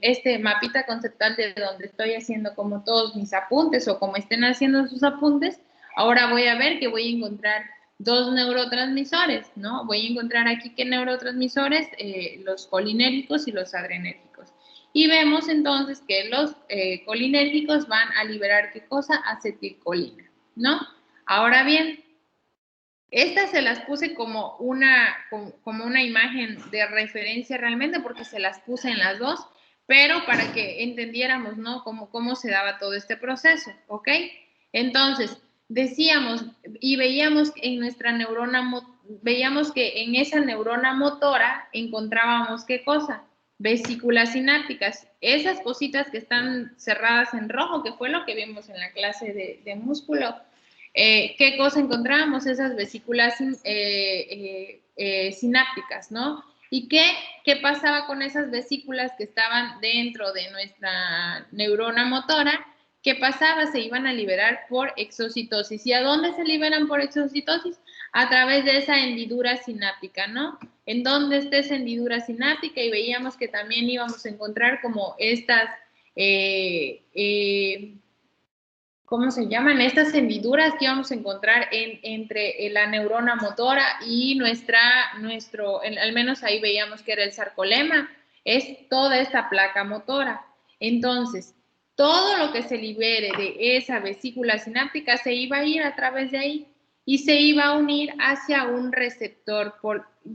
este mapita conceptual de donde estoy haciendo como todos mis apuntes o como estén haciendo sus apuntes, ahora voy a ver que voy a encontrar dos neurotransmisores, ¿no? Voy a encontrar aquí qué neurotransmisores, los colinérgicos y los adrenérgicos. Y vemos entonces que los colinérgicos van a liberar ¿qué cosa? Acetilcolina, ¿no? Ahora bien, estas se las puse como una imagen de referencia realmente porque se las puse en las dos, pero para que entendiéramos, ¿no? Cómo se daba todo este proceso, ¿ok? Entonces, decíamos y veíamos en nuestra neurona, veíamos que en esa neurona motora encontrábamos ¿qué cosa? Vesículas sinápticas, esas cositas que están cerradas en rojo, que fue lo que vimos en la clase de músculo. ¿Qué cosa encontramos? Esas vesículas sinápticas, ¿no? ¿Y qué pasaba con esas vesículas que estaban dentro de nuestra neurona motora? ¿Qué pasaba? Se iban a liberar por exocitosis. ¿Y a dónde se liberan por exocitosis? A través de esa hendidura sináptica, ¿no? En dónde está esa hendidura sináptica y veíamos que también íbamos a encontrar como estas ¿cómo se llaman? Estas hendiduras que vamos a encontrar entre la neurona motora y al menos ahí veíamos que era el sarcolema, es toda esta placa motora. Entonces, todo lo que se libere de esa vesícula sináptica se iba a ir a través de ahí y se iba a unir hacia un receptor.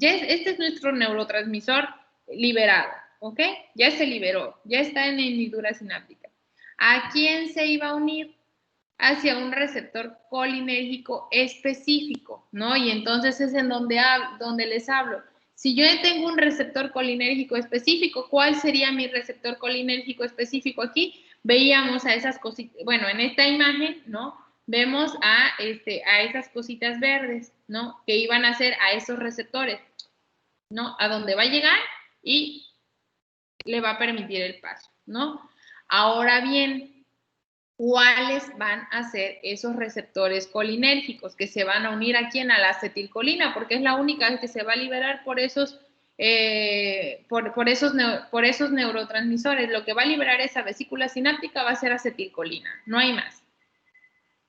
Este es nuestro neurotransmisor liberado, ¿ok? Ya se liberó, ya está en hendidura sináptica. ¿A quién se iba a unir? Hacia un receptor colinérgico específico, ¿no? Y entonces es en donde les hablo. Si yo tengo un receptor colinérgico específico, ¿cuál sería mi receptor colinérgico específico aquí? Veíamos a esas cositas, bueno, en esta imagen, ¿no? Vemos a esas cositas verdes, ¿no? Que iban a ser a esos receptores, ¿no? A donde va a llegar y le va a permitir el paso, ¿no? Ahora bien, ¿cuáles van a ser esos receptores colinérgicos que se van a unir aquí en la acetilcolina? Porque es la única que se va a liberar por esos, por esos neurotransmisores. Lo que va a liberar esa vesícula sináptica va a ser acetilcolina, no hay más.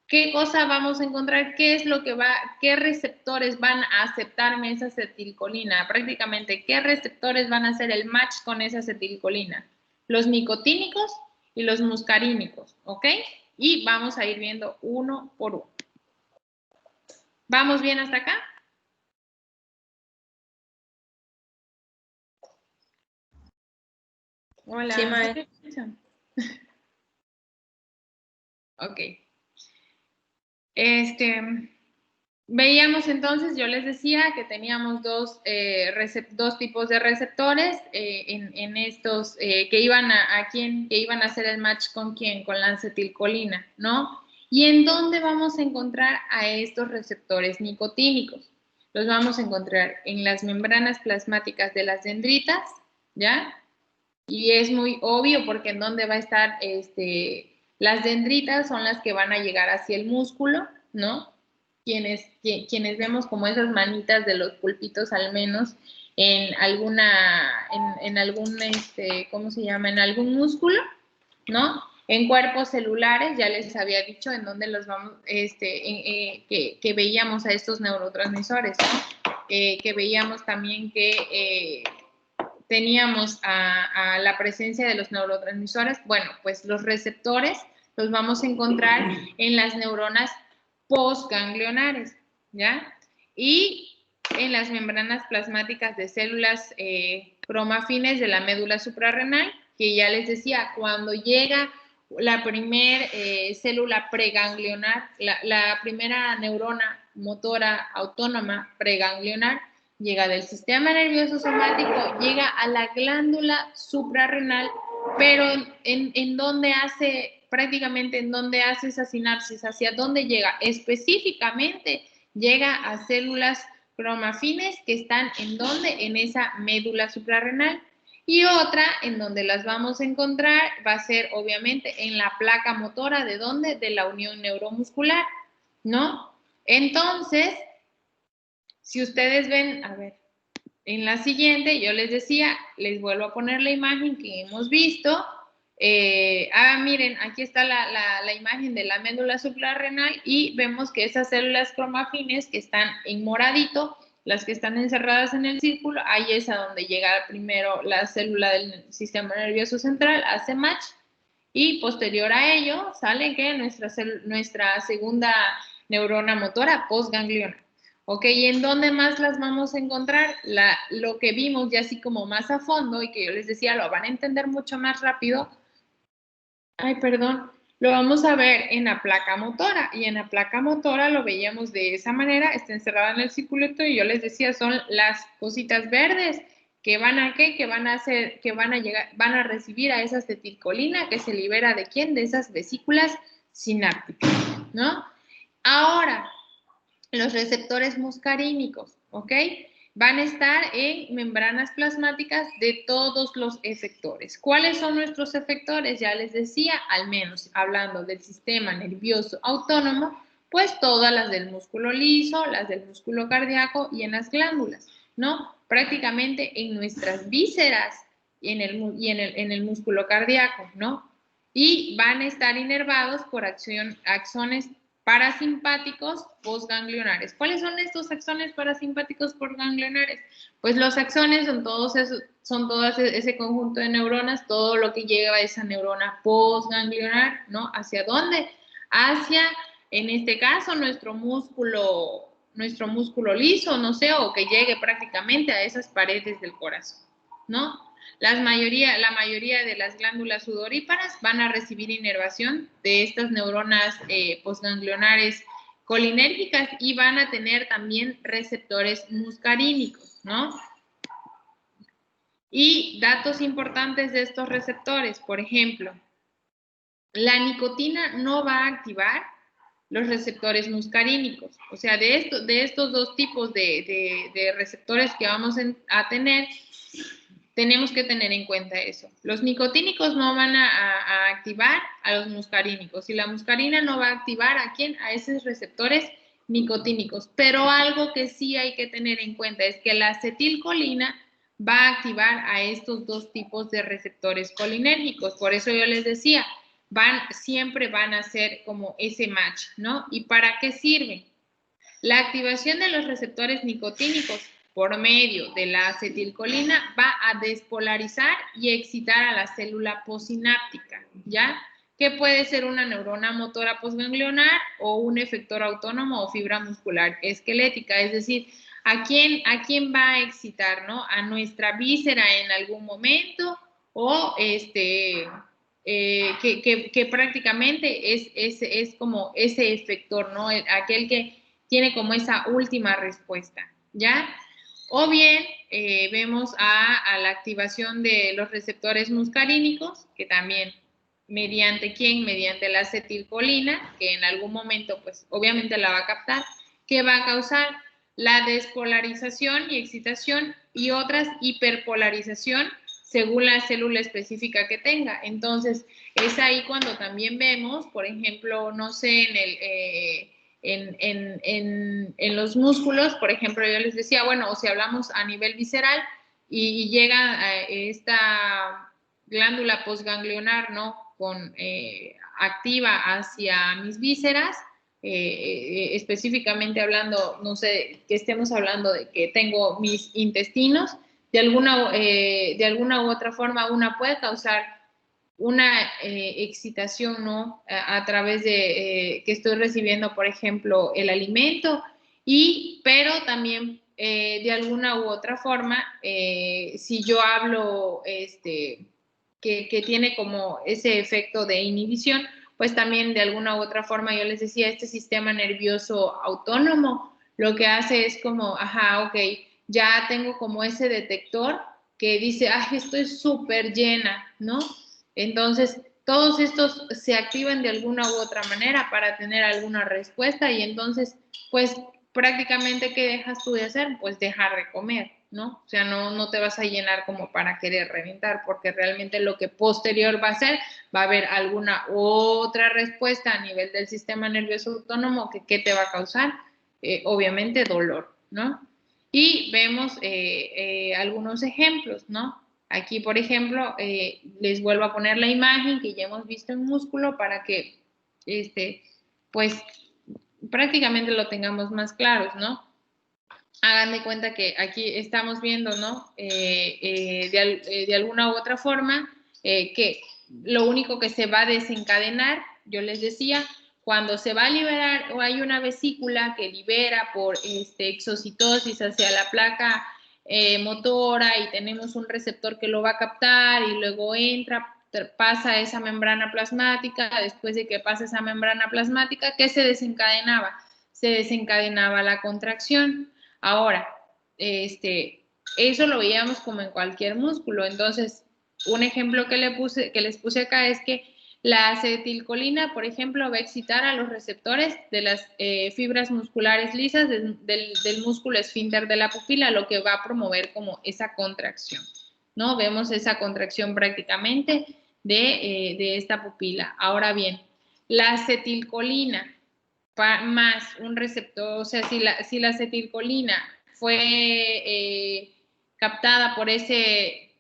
¿qué cosa vamos a encontrar? ¿Qué es lo que qué receptores van a aceptarme esa acetilcolina? Prácticamente, ¿qué receptores van a hacer el match con esa acetilcolina? Los nicotínicos y los muscarínicos, ¿ok? Y vamos a ir viendo uno por uno. ¿Vamos bien hasta acá? Hola. Sí, maestra. Ok. Veíamos entonces, yo les decía que teníamos dos tipos de receptores en estos que iban que iban a hacer el match con quién, con la acetilcolina, ¿no? ¿Y en dónde vamos a encontrar a estos receptores nicotínicos? Los vamos a encontrar en las membranas plasmáticas de las dendritas, ¿ya? Y es muy obvio porque en dónde va a estar, las dendritas son las que van a llegar hacia el músculo, ¿no? Quienes vemos como esas manitas de los pulpitos al menos en en algún, ¿cómo se llama? En algún músculo, ¿no? En cuerpos celulares, ya les había dicho en dónde los vamos, que veíamos a estos neurotransmisores, ¿no? Que veíamos también que teníamos a la presencia de los neurotransmisores. Bueno, pues los receptores los vamos a encontrar en las neuronas postganglionares, ¿ya? Y en las membranas plasmáticas de células cromafines de la médula suprarrenal, que ya les decía, cuando llega la primera célula preganglionar, la primera neurona motora autónoma preganglionar, llega del sistema nervioso somático, llega a la glándula suprarrenal, pero en dónde hace, prácticamente en dónde hace esa sinapsis, hacia dónde llega, específicamente llega a células cromafines que están en dónde, en esa médula suprarrenal. Y otra en donde las vamos a encontrar va a ser obviamente en la placa motora, ¿de dónde? De la unión neuromuscular, ¿no? Entonces, si ustedes ven, a ver, en la siguiente, yo les decía, les vuelvo a poner la imagen que hemos visto. Miren, aquí está la imagen de la médula suprarrenal y vemos que esas células cromafines que están en moradito, las que están encerradas en el círculo, ahí es a donde llega primero la célula del sistema nervioso central, hace match, y posterior a ello sale que nuestra segunda neurona motora postgangliona. ¿Ok? ¿Y en dónde más las vamos a encontrar? Lo que vimos ya así como más a fondo y que yo les decía, lo van a entender mucho más rápido. Lo vamos a ver en la placa motora. Y en la placa motora lo veíamos de esa manera, está encerrada en el circuito y yo les decía, son las cositas verdes que van a ¿qué? Que van a hacer, que van a llegar, van a recibir a esa acetilcolina que se libera de quién? De esas vesículas sinápticas, ¿no? Ahora, los receptores muscarínicos, ¿ok? Van a estar en membranas plasmáticas de todos los efectores. ¿Cuáles son nuestros efectores? Ya les decía, al menos hablando del sistema nervioso autónomo, pues todas las del músculo liso, las del músculo cardíaco y en las glándulas, ¿no? Prácticamente en nuestras vísceras y en el músculo cardíaco, ¿no? Y van a estar inervados por axones parasimpáticos postganglionares. ¿Cuáles son estos axones parasimpáticos postganglionares? Pues los axones son todo ese conjunto de neuronas, todo lo que lleva a esa neurona postganglionar, ¿no? ¿Hacia dónde? Hacia, en este caso, nuestro músculo liso, no sé, o que llegue prácticamente a esas paredes del corazón, ¿no? La mayoría de las glándulas sudoríparas van a recibir inervación de estas neuronas postganglionares colinérgicas y van a tener también receptores muscarínicos, ¿no? Y datos importantes de estos receptores, por ejemplo, la nicotina no va a activar los receptores muscarínicos. O sea, de estos dos tipos de receptores que vamos a tener, tenemos que tener en cuenta eso. Los nicotínicos no van a activar a los muscarínicos y la muscarina no va a activar a quién, a esos receptores nicotínicos. Pero algo que sí hay que tener en cuenta es que la acetilcolina va a activar a estos dos tipos de receptores colinérgicos. Por eso yo les decía, siempre van a ser como ese match, ¿no? ¿Y para qué sirve? La activación de los receptores nicotínicos por medio de la acetilcolina va a despolarizar y excitar a la célula postsináptica, ¿ya? Que puede ser una neurona motora postganglionar o un efector autónomo o fibra muscular esquelética, es decir, ¿a quién va a excitar, no? A nuestra víscera en algún momento o que prácticamente es como ese efector, ¿no? Aquel que tiene como esa última respuesta, ¿ya? O bien vemos a la activación de los receptores muscarínicos, que también mediante quién, mediante la acetilcolina, que en algún momento pues obviamente la va a captar, que va a causar la despolarización y excitación y otras hiperpolarización según la célula específica que tenga. Entonces, es ahí cuando también vemos, por ejemplo, no sé, en los músculos, por ejemplo, yo les decía, bueno, o si hablamos a nivel visceral y llega a esta glándula postganglionar, ¿no? Activa hacia mis vísceras, específicamente hablando, no sé, que estemos hablando de que tengo mis intestinos, de alguna u otra forma una puede causar una excitación, ¿no? A través de que estoy recibiendo, por ejemplo, el alimento, pero también de alguna u otra forma, si yo hablo que tiene como ese efecto de inhibición, pues también de alguna u otra forma, yo les decía, este sistema nervioso autónomo lo que hace es como, ajá, ok, ya tengo como ese detector que dice, ay, estoy súper llena, ¿no? Entonces, todos estos se activan de alguna u otra manera para tener alguna respuesta y entonces, pues prácticamente, ¿qué dejas tú de hacer? Pues dejar de comer, ¿no? O sea, no te vas a llenar como para querer reventar, porque realmente lo que posterior va a hacer, va a haber alguna otra respuesta a nivel del sistema nervioso autónomo que ¿qué te va a causar? Obviamente dolor, ¿no? Y vemos algunos ejemplos, ¿no? Aquí, por ejemplo, les vuelvo a poner la imagen que ya hemos visto en músculo para que, pues, prácticamente lo tengamos más claros, ¿no? Hagan de cuenta que aquí estamos viendo, ¿no? De alguna u otra forma, que lo único que se va a desencadenar, yo les decía, cuando se va a liberar o hay una vesícula que libera por exocitosis hacia la placa motora y tenemos un receptor que lo va a captar y luego entra, pasa esa membrana plasmática, después de que pasa esa membrana plasmática, ¿qué se desencadenaba? Se desencadenaba la contracción. Ahora, eso lo veíamos como en cualquier músculo. Entonces, un ejemplo que les puse acá es que la acetilcolina, por ejemplo, va a excitar a los receptores de las fibras musculares lisas del músculo esfínter de la pupila, lo que va a promover como esa contracción, ¿no? Vemos esa contracción prácticamente de esta pupila. Ahora bien, la acetilcolina más un receptor, o sea, si la acetilcolina fue captada por ese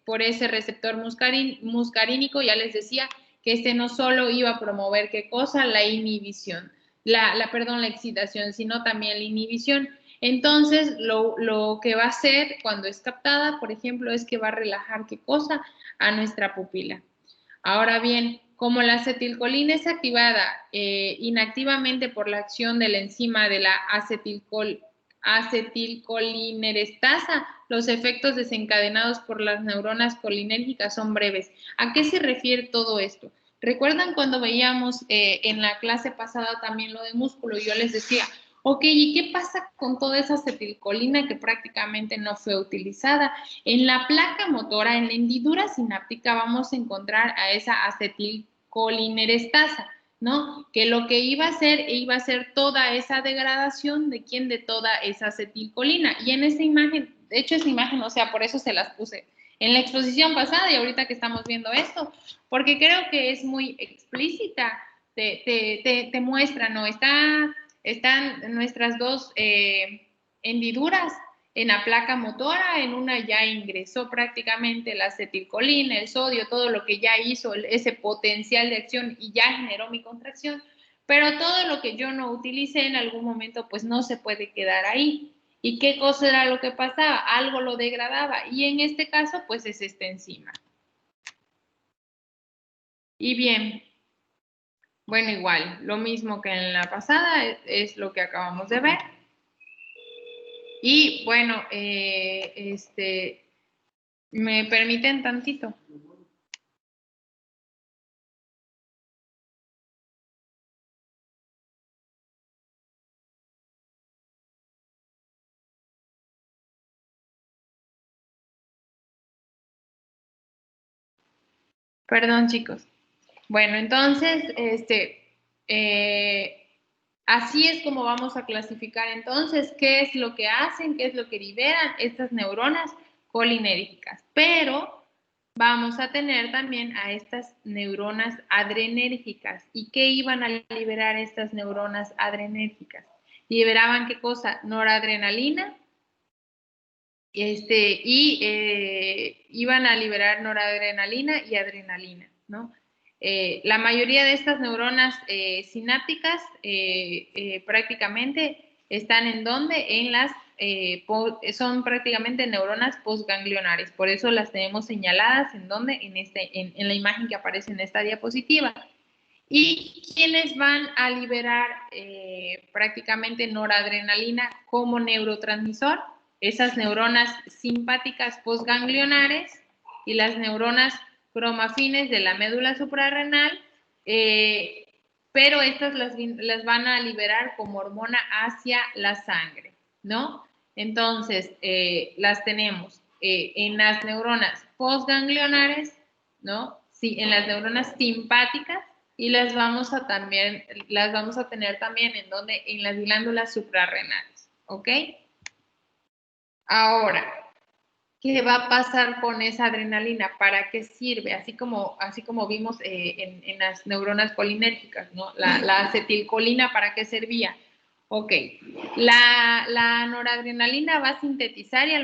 receptor muscarínico, ya les decía que no solo iba a promover qué cosa, la inhibición, la excitación, sino también la inhibición. Entonces, lo que va a hacer cuando es captada, por ejemplo, es que va a relajar qué cosa a nuestra pupila. Ahora bien, como la acetilcolina es activada inactivamente por la acción de la enzima de la acetilcolinerestasa, los efectos desencadenados por las neuronas colinérgicas son breves. ¿A qué se refiere todo esto? ¿Recuerdan cuando veíamos en la clase pasada también lo de músculo? Yo les decía, ok, ¿y qué pasa con toda esa acetilcolina que prácticamente no fue utilizada? En la placa motora, en la hendidura sináptica, vamos a encontrar a esa acetilcolinerestasa, ¿no? Que lo que iba a hacer toda esa degradación de quién, de toda esa acetilcolina. Y en esa imagen, de hecho esa imagen, o sea, por eso se las puse en la exposición pasada y ahorita que estamos viendo esto, porque creo que es muy explícita, te muestra, ¿no? Están nuestras dos hendiduras en la placa motora, en una ya ingresó prácticamente la acetilcolina, el sodio, todo lo que ya hizo ese potencial de acción y ya generó mi contracción, pero todo lo que yo no utilicé en algún momento pues no se puede quedar ahí. ¿Y qué cosa era lo que pasaba? Algo lo degradaba y en este caso pues es esta enzima. Y bien, bueno, igual, lo mismo que en la pasada es lo que acabamos de ver. Y bueno, ¿me permiten tantito? Perdón, chicos. Bueno, entonces, eh, así es como vamos a clasificar entonces qué es lo que hacen, qué es lo que liberan estas neuronas colinérgicas. Pero vamos a tener también a estas neuronas adrenérgicas. ¿Y qué iban a liberar estas neuronas adrenérgicas? Liberaban qué cosa? Noradrenalina, iban a liberar noradrenalina y adrenalina, ¿no? La mayoría de estas neuronas sinápticas prácticamente están en donde, son prácticamente neuronas postganglionares, por eso las tenemos señaladas en donde, en la imagen que aparece en esta diapositiva. ¿Y quiénes van a liberar prácticamente noradrenalina como neurotransmisor? Esas neuronas simpáticas postganglionares y las neuronas cromafines de la médula suprarrenal, pero estas las van a liberar como hormona hacia la sangre, ¿no? Entonces, las tenemos en las neuronas postganglionares, ¿no? Sí, en las neuronas simpáticas y las vamos a tener también en donde en las glándulas suprarrenales, ¿ok? Ahora, ¿qué va a pasar con esa adrenalina? ¿Para qué sirve? Así como vimos en las neuronas colinérgicas, ¿no? La acetilcolina, ¿para qué servía? Ok, la noradrenalina va a sintetizar y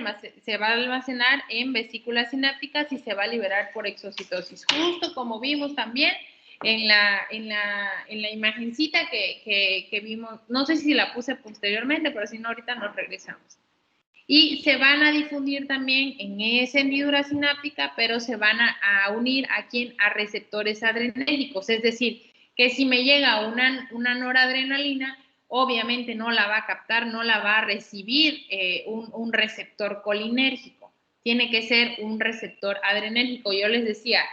se va a almacenar en vesículas sinápticas y se va a liberar por exocitosis, justo como vimos también en la imagencita que vimos, no sé si la puse posteriormente, pero si no, ahorita nos regresamos. Y se van a difundir también en esa hendidura sináptica, pero se van a unir a receptores adrenérgicos, es decir, que si me llega una noradrenalina, obviamente no la va a captar, no la va a recibir un receptor colinérgico, tiene que ser un receptor adrenérgico. Yo les decía,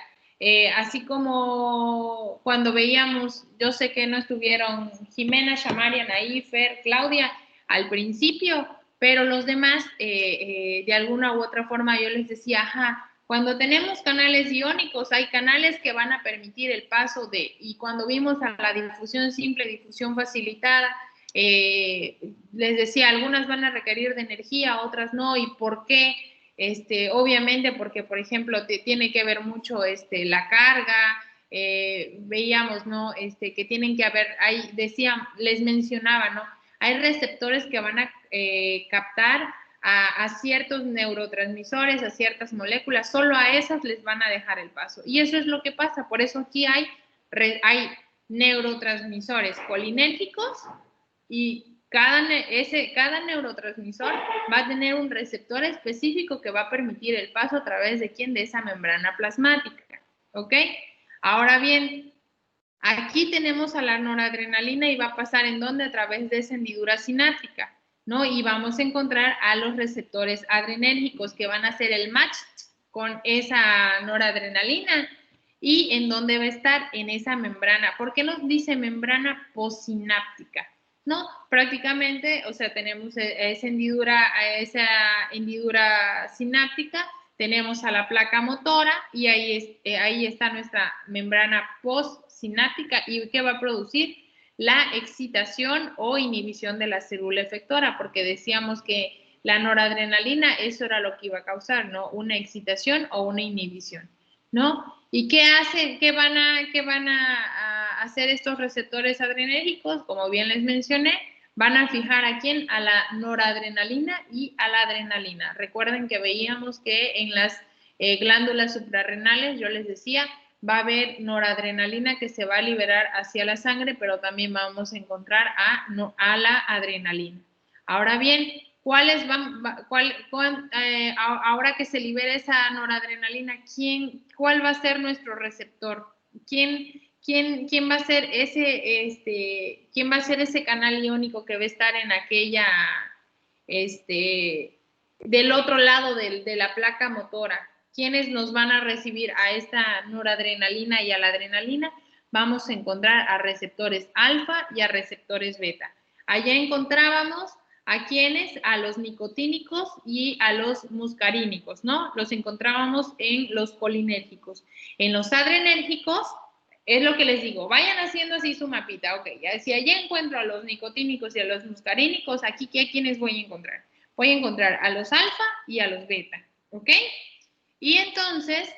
así como cuando veíamos, yo sé que no estuvieron Jimena, Shamarian, ahí, Fer, Claudia, al principio, pero los demás, de alguna u otra forma, yo les decía, ajá, cuando tenemos canales iónicos, hay canales que van a permitir el paso y cuando vimos a la difusión simple, difusión facilitada, les decía, algunas van a requerir de energía, otras no, ¿y por qué? Obviamente porque, por ejemplo, tiene que ver mucho la carga, veíamos, ¿no? Que tienen que haber, ahí decían, les mencionaba, ¿no? Hay receptores que van a captar a ciertos neurotransmisores, a ciertas moléculas, solo a esas les van a dejar el paso. Y eso es lo que pasa, por eso aquí hay neurotransmisores colinérgicos y cada neurotransmisor va a tener un receptor específico que va a permitir el paso a través de quién, de esa membrana plasmática, ¿ok? Ahora bien, aquí tenemos a la noradrenalina y va a pasar en donde a través de esa hendidura sináptica, ¿no? Y vamos a encontrar a los receptores adrenérgicos que van a hacer el match con esa noradrenalina y en dónde va a estar en esa membrana. ¿Por qué nos dice membrana postsináptica? ¿No? Prácticamente, o sea, tenemos esa hendidura sináptica, tenemos a la placa motora y ahí está nuestra membrana postsináptica y ¿qué va a producir? La excitación o inhibición de la célula efectora, porque decíamos que la noradrenalina, eso era lo que iba a causar, ¿no? Una excitación o una inhibición, ¿no? ¿Y qué hacen? ¿Qué van a hacer estos receptores adrenérgicos? Como bien les mencioné, van a fijar ¿a quién? A la noradrenalina y a la adrenalina. Recuerden que veíamos que en las glándulas suprarrenales, yo les decía, va a haber noradrenalina que se va a liberar hacia la sangre, pero también vamos a encontrar a la adrenalina. Ahora bien, ahora que se libera esa noradrenalina, ¿cuál va a ser nuestro receptor? ¿Quién va a ser quién va a ser ese canal iónico que va a estar en aquella, del otro lado de la placa motora? ¿Quiénes nos van a recibir a esta noradrenalina y a la adrenalina? Vamos a encontrar a receptores alfa y a receptores beta. Allá encontrábamos ¿a quiénes? A los nicotínicos y a los muscarínicos, ¿no? Los encontrábamos en los colinérgicos. En los adrenérgicos, es lo que les digo, vayan haciendo así su mapita, ok, ya, si allá encuentro a los nicotínicos y a los muscarínicos, aquí, ¿a quiénes voy a encontrar? Voy a encontrar a los alfa y a los beta, ¿ok? Y entonces,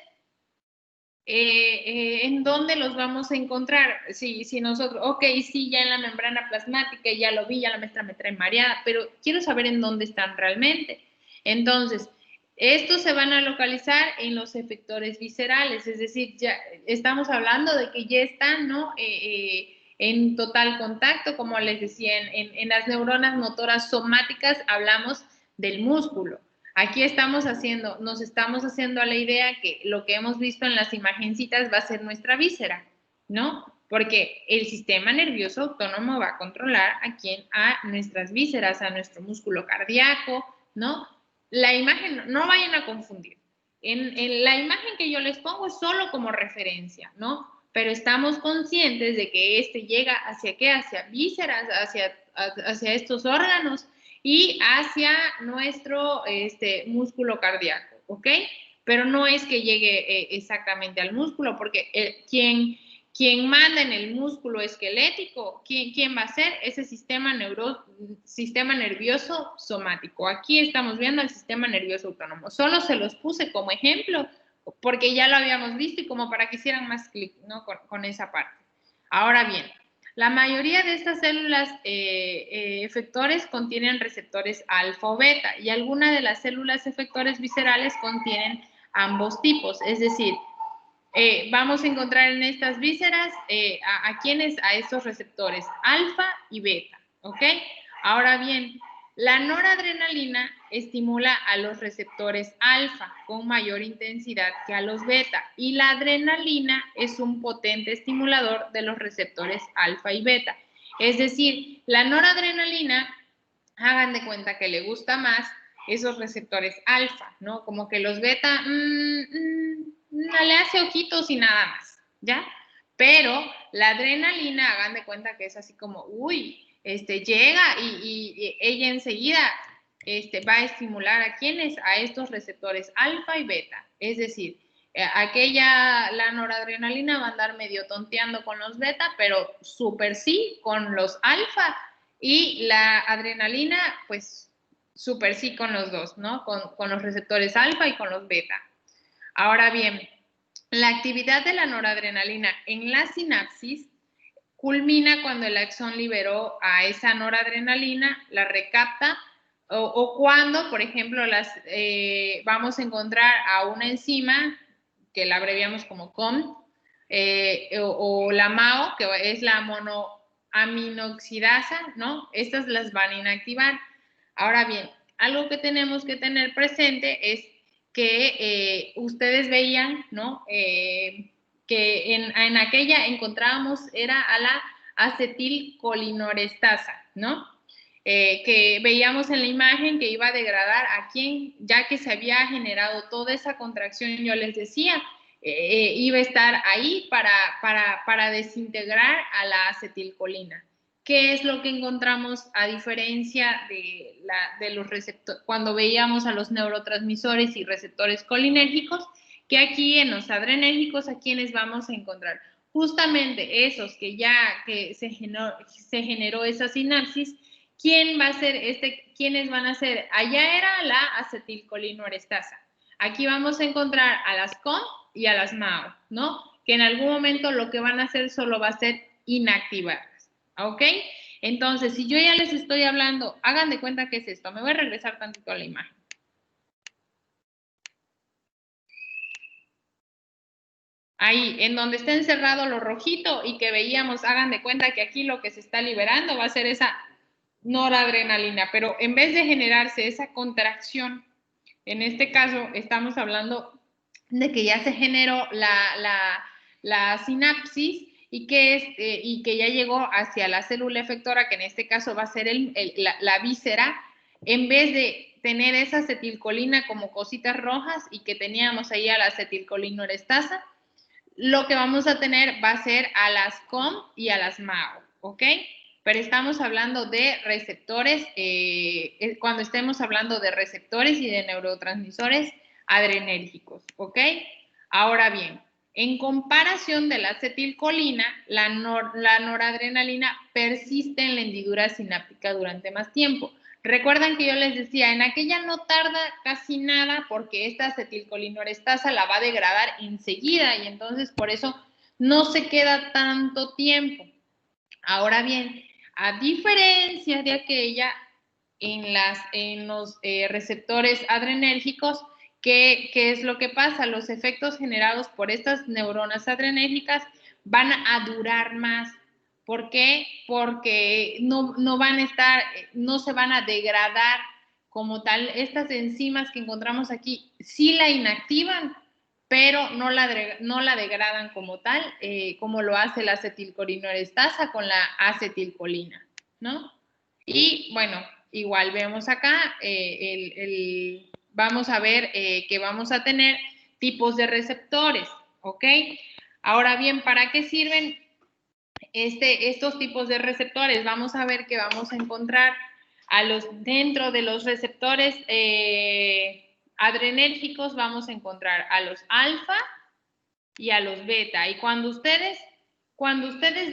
¿en dónde los vamos a encontrar? Si nosotros, ok, sí, ya en la membrana plasmática, ya lo vi, ya la maestra me trae mareada, pero quiero saber en dónde están realmente. Entonces, estos se van a localizar en los efectores viscerales, es decir, ya estamos hablando de que ya están, ¿no? En total contacto, como les decía, en las neuronas motoras somáticas hablamos del músculo. Aquí nos estamos haciendo a la idea que lo que hemos visto en las imagencitas va a ser nuestra víscera, ¿no? Porque el sistema nervioso autónomo va a controlar a nuestras vísceras, a nuestro músculo cardíaco, ¿no? La imagen, no vayan a confundir. En la imagen que yo les pongo es solo como referencia, ¿no? Pero estamos conscientes de que llega ¿hacia qué? Hacia vísceras, hacia estos órganos y hacia nuestro músculo cardíaco, ¿ok? Pero no es que llegue exactamente al músculo, porque quien manda en el músculo esquelético, ¿quién va a ser? Ese sistema nervioso somático. Aquí estamos viendo el sistema nervioso autónomo. Solo se los puse como ejemplo, porque ya lo habíamos visto y como para que hicieran más clic, ¿no? con esa parte. Ahora bien, la mayoría de estas células efectores contienen receptores alfa o beta y algunas de las células efectores viscerales contienen ambos tipos, es decir, vamos a encontrar en estas vísceras a quienes, a estos receptores alfa y beta, ¿ok? Ahora bien, la noradrenalina estimula a los receptores alfa con mayor intensidad que a los beta y la adrenalina es un potente estimulador de los receptores alfa y beta. Es decir, la noradrenalina, hagan de cuenta que le gusta más esos receptores alfa, ¿no? Como que los beta, le hace ojitos y nada más, ¿ya? Pero la adrenalina, hagan de cuenta que es así como, llega y ella enseguida va a estimular a quienes, a estos receptores alfa y beta. Es decir, la noradrenalina va a andar medio tonteando con los beta, pero súper sí con los alfa y la adrenalina, pues súper sí con los dos, ¿no? Con los receptores alfa y con los beta. Ahora bien, la actividad de la noradrenalina en la sinapsis culmina cuando el axón liberó a esa noradrenalina, la recapta, o cuando, por ejemplo, vamos a encontrar a una enzima, que la abreviamos como COM, o la MAO, que es la monoaminoxidasa, ¿no? Estas las van a inactivar. Ahora bien, algo que tenemos que tener presente es que ustedes veían, ¿no? Que en aquella encontrábamos era a la acetilcolinorestasa, ¿no? Que veíamos en la imagen que iba a degradar a quien, ya que se había generado toda esa contracción, yo les decía, iba a estar ahí para desintegrar a la acetilcolina. ¿Qué es lo que encontramos a diferencia de los receptores, cuando veíamos a los neurotransmisores y receptores colinérgicos? Que aquí en los adrenérgicos, ¿a quienes vamos a encontrar? Justamente esos que se generó esa sinapsis. ¿Quiénes van a ser? Allá era la acetilcolinorestasa. Aquí vamos a encontrar a las COM y a las MAO, ¿no? Que en algún momento lo que van a hacer solo va a ser inactivarlas, ¿ok? Entonces, si yo ya les estoy hablando, hagan de cuenta que es esto. Me voy a regresar tantito a la imagen. Ahí, en donde está encerrado lo rojito y que veíamos, hagan de cuenta que aquí lo que se está liberando va a ser esa noradrenalina, pero en vez de generarse esa contracción, en este caso estamos hablando de que ya se generó la sinapsis y que ya llegó hacia la célula efectora, que en este caso va a ser la víscera, en vez de tener esa acetilcolina como cositas rojas y que teníamos ahí a la acetilcolinorestasa, lo que vamos a tener va a ser a las COM y a las MAO, ¿ok? Pero estamos hablando de receptores, cuando estemos hablando de receptores y de neurotransmisores adrenérgicos, ¿ok? Ahora bien, en comparación de la acetilcolina, la noradrenalina persiste en la hendidura sináptica durante más tiempo. Recuerdan que yo les decía, en aquella no tarda casi nada porque esta acetilcolinorestasa la va a degradar enseguida y entonces por eso no se queda tanto tiempo. Ahora bien, a diferencia de aquella, en los receptores adrenérgicos, ¿qué es lo que pasa? Los efectos generados por estas neuronas adrenérgicas van a durar más. ¿Por qué? Porque no van a estar, no se van a degradar como tal. Estas enzimas que encontramos aquí sí la inactivan, pero no la degradan como tal, como lo hace la acetilcolinorestasa con la acetilcolina, ¿no? Y bueno, igual vemos acá, vamos a ver que vamos a tener tipos de receptores, ¿ok? Ahora bien, ¿para qué sirven estos tipos de receptores? Vamos a ver que vamos a encontrar dentro de los receptores adrenérgicos, vamos a encontrar a los alfa y a los beta. Y cuando ustedes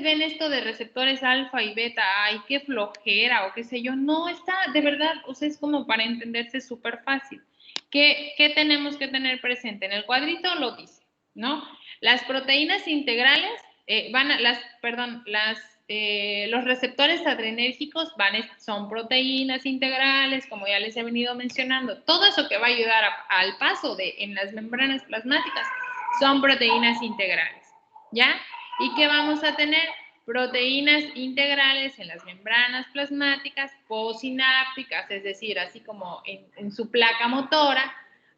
ven esto de receptores alfa y beta, ay, qué flojera o qué sé yo, no está, de verdad, o sea, es como para entenderse súper fácil. ¿Qué tenemos que tener presente? En el cuadrito lo dice, ¿no? Las proteínas integrales los receptores adrenérgicos son proteínas integrales, como ya les he venido mencionando. Todo eso que va a ayudar al paso en las membranas plasmáticas son proteínas integrales, ¿ya? ¿Y qué vamos a tener? Proteínas integrales en las membranas plasmáticas posinápticas, es decir, así como en su placa motora,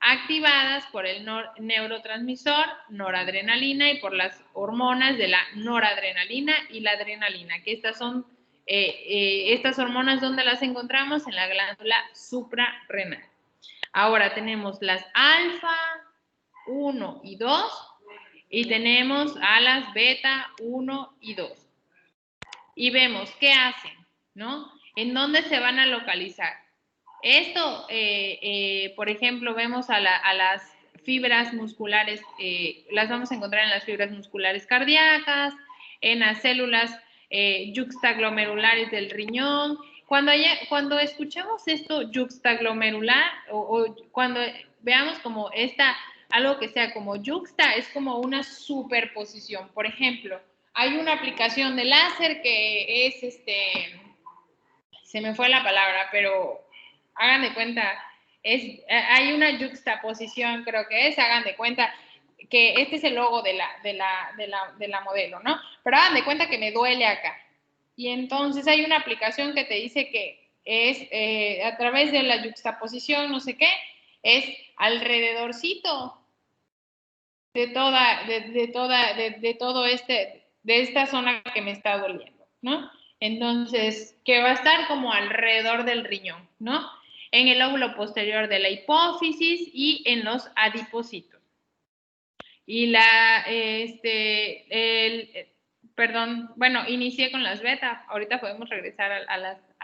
activadas por el neurotransmisor noradrenalina y por las hormonas de la noradrenalina y la adrenalina, que estas son estas hormonas, ¿dónde las encontramos? En la glándula suprarrenal. Ahora tenemos las alfa 1 y 2 y tenemos a las beta 1 y 2. Y vemos qué hacen, ¿no? ¿En dónde se van a localizar? Esto, por ejemplo, vemos a las fibras musculares, las vamos a encontrar en las fibras musculares cardíacas, en las células yuxtaglomerulares del riñón. Cuando escuchamos esto yuxtaglomerular o cuando veamos como algo que sea como yuxta, es como una superposición. Por ejemplo, hay una aplicación de láser que es se me fue la palabra, pero hagan de cuenta, hay una yuxtaposición, creo que hagan de cuenta que este es el logo de la modelo, ¿no? Pero hagan de cuenta que me duele acá. Y entonces hay una aplicación que te dice que es a través de la yuxtaposición, no sé qué, es alrededorcito de esta zona que me está doliendo, ¿no? Entonces, que va a estar como alrededor del riñón, ¿no? En el lóbulo posterior de la hipófisis y en los adipocitos. Y perdón, bueno, inicié con las beta, ahorita podemos regresar a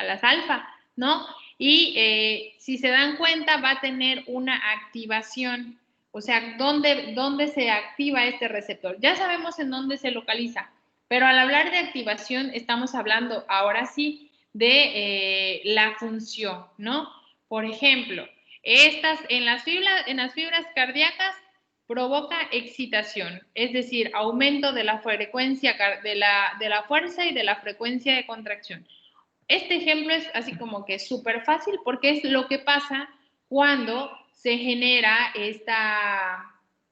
las alfa, ¿no? Y si se dan cuenta, va a tener una activación, o sea, ¿dónde se activa este receptor? Ya sabemos en dónde se localiza, pero al hablar de activación estamos hablando ahora sí de la función, ¿no? Por ejemplo, en las fibras cardíacas provoca excitación, es decir, aumento de la frecuencia de la fuerza y de la frecuencia de contracción. este ejemplo es así como que súper fácil porque es lo que pasa cuando se genera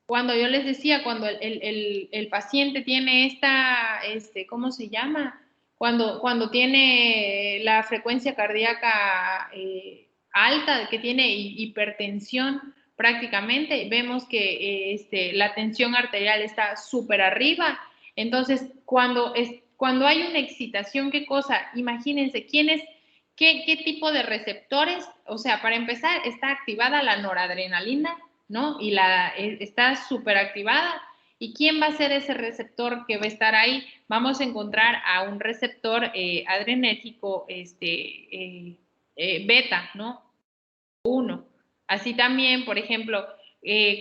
cuando yo les decía, cuando el paciente tiene ¿cómo se llama? Cuando tiene la frecuencia cardíaca alta, que tiene hipertensión prácticamente, vemos que la tensión arterial está súper arriba. Entonces, cuando hay una excitación, ¿qué cosa? Imagínense, ¿qué tipo de receptores? O sea, para empezar, está activada la noradrenalina, ¿no? Y está súper activada. ¿Y quién va a ser ese receptor que va a estar ahí? Vamos a encontrar a un receptor adrenérgico beta, ¿no? Uno. Así también, por ejemplo,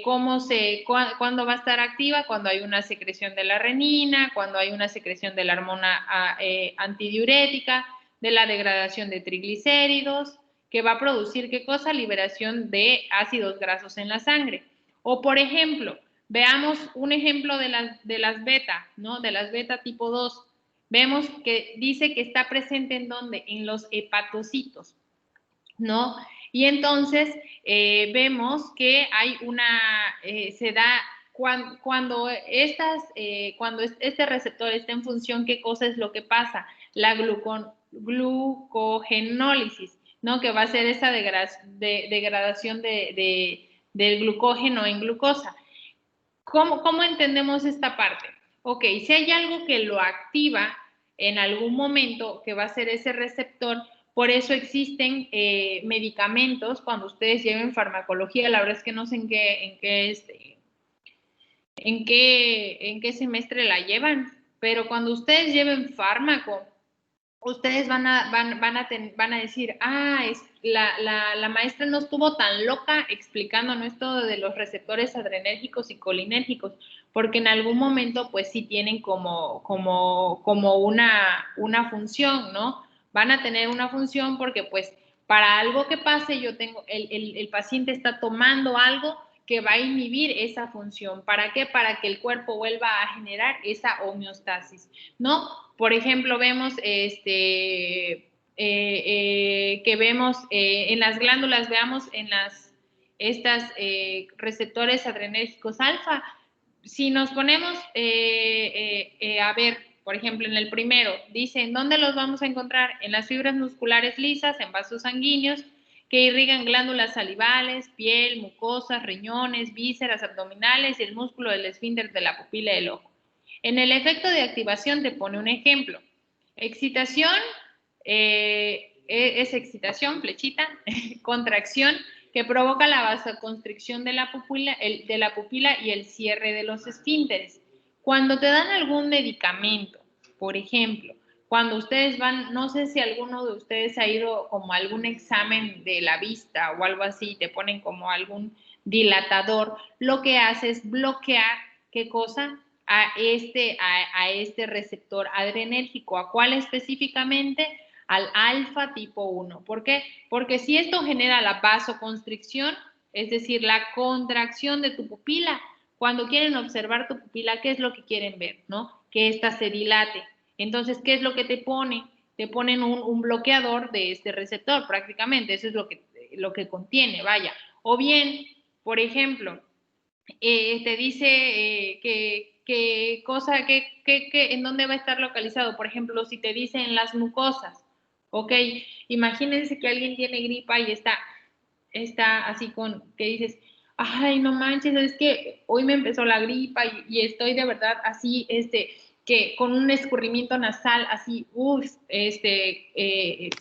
¿cuándo va a estar activa? Cuando hay una secreción de la renina, cuando hay una secreción de la hormona antidiurética, de la degradación de triglicéridos, que va a producir, ¿qué cosa? Liberación de ácidos grasos en la sangre. O, por ejemplo, veamos un ejemplo de las beta, ¿no? De las beta tipo 2. Vemos que dice que está presente ¿en dónde? En los hepatocitos, ¿no? Y entonces vemos que hay se da cuando este receptor está en función, ¿qué cosa es lo que pasa? La glucogenólisis, ¿no? Que va a ser esa degradación del glucógeno en glucosa. ¿Cómo entendemos esta parte? Ok, si hay algo que lo activa en algún momento, que va a ser ese receptor, por eso existen medicamentos. Cuando ustedes lleven farmacología, la verdad es que no sé en qué semestre la llevan, pero cuando ustedes lleven fármaco, ustedes van a decir, la maestra no estuvo tan loca explicándonos esto de los receptores adrenérgicos y colinérgicos, porque en algún momento pues sí tienen como una función, ¿no? Van a tener una función porque pues para algo que pase el paciente está tomando algo que va a inhibir esa función. ¿Para qué? Para que el cuerpo vuelva a generar esa homeostasis, ¿no? Por ejemplo, vemos que vemos en las glándulas, veamos en estas receptores adrenérgicos alfa. Si nos ponemos a ver, por ejemplo, en el primero, dice, ¿en dónde los vamos a encontrar? En las fibras musculares lisas, en vasos sanguíneos, que irrigan glándulas salivales, piel, mucosas, riñones, vísceras abdominales y el músculo del esfínter de la pupila del ojo. En el efecto de activación te pone un ejemplo. Excitación, es excitación, flechita, contracción, que provoca la vasoconstricción de la pupila y el cierre de los esfínteres. Cuando te dan algún medicamento, por ejemplo, cuando ustedes van, no sé si alguno de ustedes ha ido como a algún examen de la vista o algo así, te ponen como algún dilatador, lo que hace es bloquear, ¿qué cosa? A este receptor adrenérgico. ¿A cuál específicamente? Al alfa tipo 1. ¿Por qué? Porque si esto genera la vasoconstricción, es decir, la contracción de tu pupila, cuando quieren observar tu pupila, ¿qué es lo que quieren ver? ¿No? Que ésta se dilate. Entonces, ¿qué es lo que te pone? Te ponen un bloqueador de este receptor, prácticamente. Eso es lo que contiene, vaya. O bien, por ejemplo, te dice en dónde va a estar localizado. Por ejemplo, si te dice en las mucosas, ok, imagínense que alguien tiene gripa y está así que dices, ay, no manches, es que hoy me empezó la gripa y estoy de verdad así, que con un escurrimiento nasal así,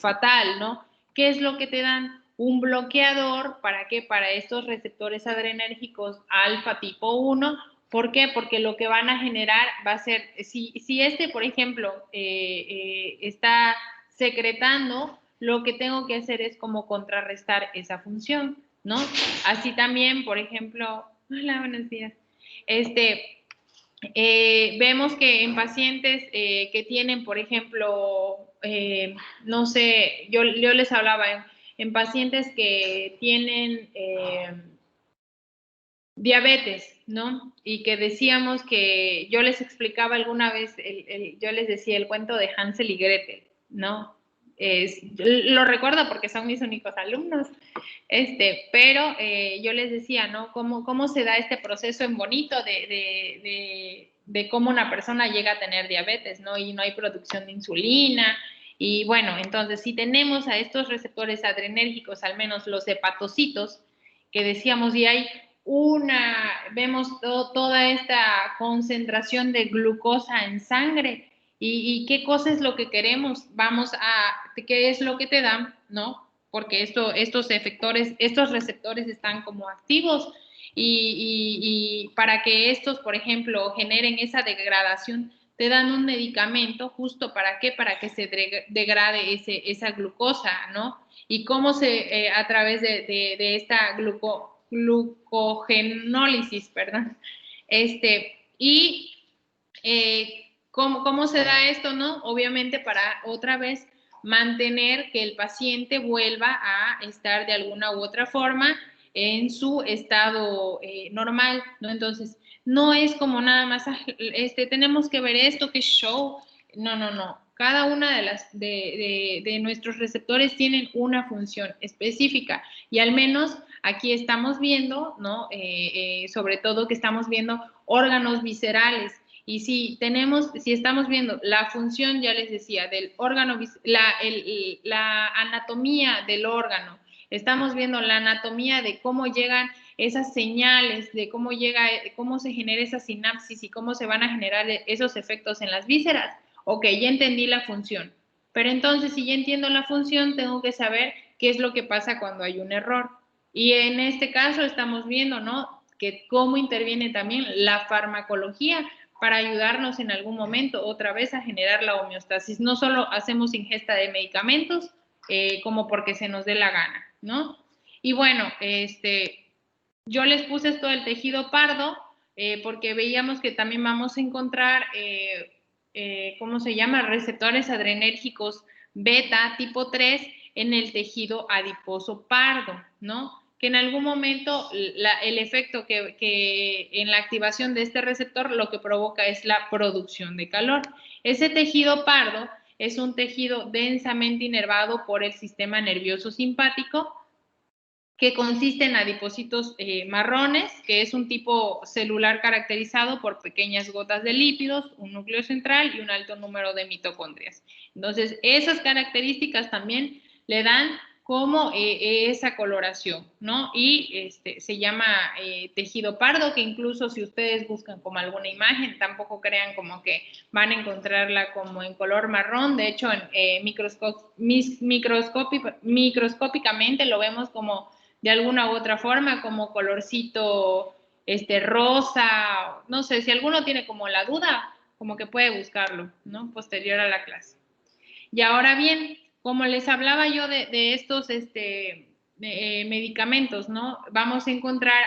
fatal, ¿no? ¿Qué es lo que te dan? Un bloqueador, ¿para qué? Para estos receptores adrenérgicos alfa tipo 1. ¿Por qué? Porque lo que van a generar va a ser, si por ejemplo, está secretando, lo que tengo que hacer es como contrarrestar esa función, ¿no? Así también, por ejemplo, hola, buenos días. Vemos que en pacientes que tienen, por ejemplo, no sé, yo les hablaba en pacientes que tienen diabetes, ¿no? Y que decíamos que yo les explicaba alguna vez, yo les decía el cuento de Hansel y Gretel, ¿no? lo recuerdo porque son mis únicos alumnos, pero yo les decía, ¿no? ¿Cómo se da este proceso en bonito de cómo una persona llega a tener diabetes, ¿no? Y no hay producción de insulina. Y bueno, entonces, si tenemos a estos receptores adrenérgicos, al menos los hepatocitos, que decíamos, y hay vemos toda esta concentración de glucosa en sangre, y qué cosa es lo que queremos, qué es lo que te dan, ¿no? Porque estos receptores están como activos y para que estos, por ejemplo, generen esa degradación, te dan un medicamento justo ¿para qué? Para que se degrade esa glucosa, ¿no? Y cómo a través de esta glucogenólisis, perdón, y ¿cómo se da esto, no? Obviamente para otra vez mantener que el paciente vuelva a estar de alguna u otra forma en su estado normal, ¿no? Entonces, no es como nada más, tenemos que ver esto, qué show. No, no, no. Cada una de nuestros receptores tienen una función específica y al menos aquí estamos viendo, ¿no? Sobre todo que estamos viendo órganos viscerales. Y si estamos viendo la función, ya les decía, del órgano, la anatomía del órgano, estamos viendo la anatomía de cómo llegan esas señales, de cómo se genera esa sinapsis y cómo se van a generar esos efectos en las vísceras. Ok, ya entendí la función. Pero entonces, si ya entiendo la función, tengo que saber qué es lo que pasa cuando hay un error. Y en este caso estamos viendo, ¿no? Que cómo interviene también la farmacología para ayudarnos en algún momento otra vez a generar la homeostasis. No solo hacemos ingesta de medicamentos como porque se nos dé la gana, ¿no? Y bueno, yo les puse esto del tejido pardo porque veíamos que también vamos a encontrar, ¿cómo se llama? Receptores adrenérgicos beta tipo 3 en el tejido adiposo pardo, ¿no? Que en algún momento el efecto que en la activación de este receptor lo que provoca es la producción de calor. Ese tejido pardo es un tejido densamente inervado por el sistema nervioso simpático que consiste en adipocitos marrones, que es un tipo celular caracterizado por pequeñas gotas de lípidos, un núcleo central y un alto número de mitocondrias. Entonces, esas características también le dan como esa coloración, ¿no? Y se llama tejido pardo, que incluso si ustedes buscan como alguna imagen, tampoco crean como que van a encontrarla como en color marrón. De hecho, microscópicamente lo vemos como de alguna u otra forma, como colorcito rosa, no sé, si alguno tiene como la duda, como que puede buscarlo, ¿no? Posterior a la clase. Y ahora bien, como les hablaba yo de estos medicamentos, ¿no? Vamos a encontrar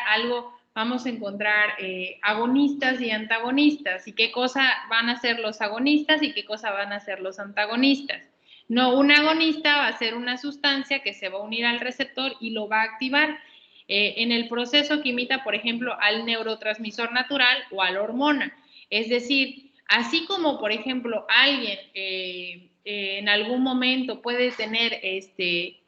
agonistas y antagonistas, y qué cosa van a ser los agonistas y qué cosa van a ser los antagonistas. No, un agonista va a ser una sustancia que se va a unir al receptor y lo va a activar en el proceso que imita, por ejemplo, al neurotransmisor natural o a la hormona. Es decir, así como, por ejemplo, alguien en algún momento puede tener ese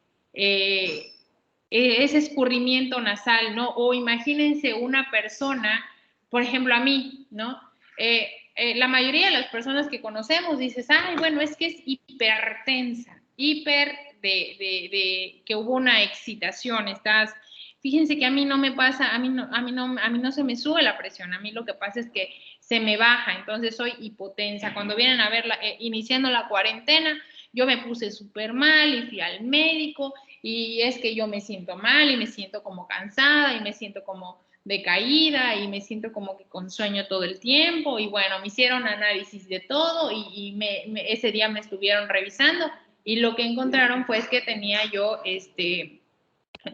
escurrimiento nasal, ¿no? O imagínense una persona, por ejemplo, a mí, ¿no? La mayoría de las personas que conocemos dices, ay, bueno, es que es hipertensa, que hubo una excitación, fíjense que a mí no me pasa, a mí no se me sube la presión, a mí lo que pasa es que se me baja, entonces soy hipotensa. Cuando vienen a ver, iniciando la cuarentena, yo me puse súper mal y fui al médico y es que yo me siento mal y me siento como cansada y me siento como decaída y me siento como que con sueño todo el tiempo y bueno, me hicieron análisis de todo y ese día me estuvieron revisando y lo que encontraron fue que tenía yo,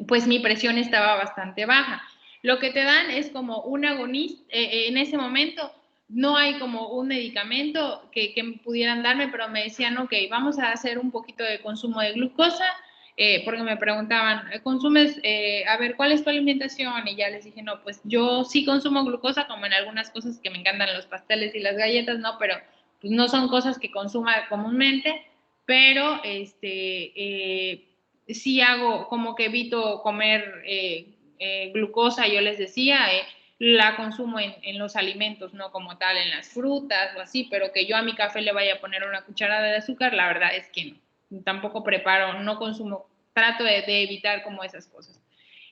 pues mi presión estaba bastante baja. Lo que te dan es como un agonista, en ese momento no hay como un medicamento que pudieran darme, pero me decían, ok, vamos a hacer un poquito de consumo de glucosa, porque me preguntaban, ¿consumes? A ver, ¿cuál es tu alimentación? Y ya les dije, no, pues yo sí consumo glucosa, como en algunas cosas que me encantan los pasteles y las galletas, no, pero pues no son cosas que consuma comúnmente. pero sí hago como que evito comer glucosa, yo les decía, la consumo en los alimentos, no como tal en las frutas o así, pero que yo a mi café le vaya a poner una cucharada de azúcar, la verdad es que no. Tampoco preparo, no consumo, trato de evitar como esas cosas.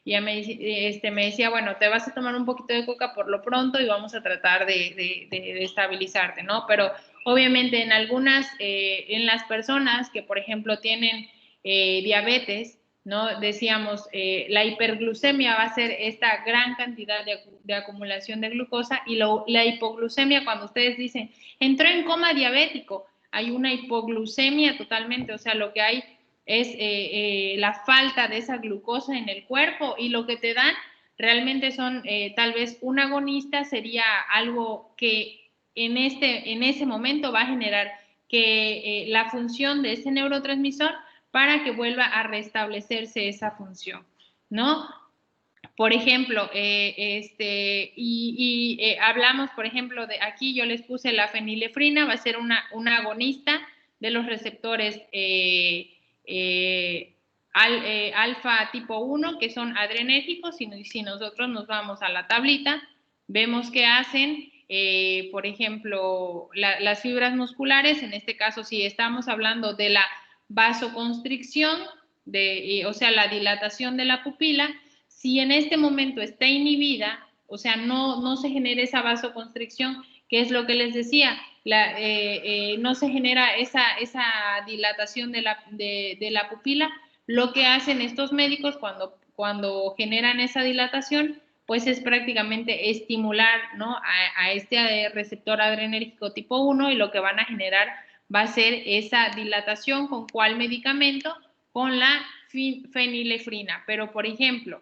Y ya me decía, bueno, te vas a tomar un poquito de coca por lo pronto y vamos a tratar de estabilizarte, ¿no? Pero obviamente en algunas, en las personas que, por ejemplo, tienen diabetes, ¿no? Decíamos, la hiperglucemia va a ser esta gran cantidad de acumulación de glucosa y la hipoglucemia, cuando ustedes dicen, entró en coma diabético, hay una hipoglucemia totalmente, o sea, lo que hay es la falta de esa glucosa en el cuerpo y lo que te dan realmente son tal vez un agonista sería algo que en ese momento va a generar que la función de ese neurotransmisor para que vuelva a restablecerse esa función, ¿no? Por ejemplo, hablamos, por ejemplo, de aquí yo les puse la fenilefrina, va a ser una agonista de los receptores alfa tipo 1, que son adrenérgicos. Si nosotros nos vamos a la tablita, vemos que hacen, por ejemplo, las fibras musculares, en este caso, si estamos hablando de la vasoconstricción, o sea, la dilatación de la pupila, si en este momento está inhibida, o sea, no se genera esa vasoconstricción, que es lo que les decía, no se genera esa dilatación de la pupila, lo que hacen estos médicos cuando generan esa dilatación, pues es prácticamente estimular, ¿no?, a este receptor adrenérgico tipo 1 y lo que van a generar va a ser esa dilatación. ¿Con cuál medicamento? Con la fenilefrina. Pero, por ejemplo,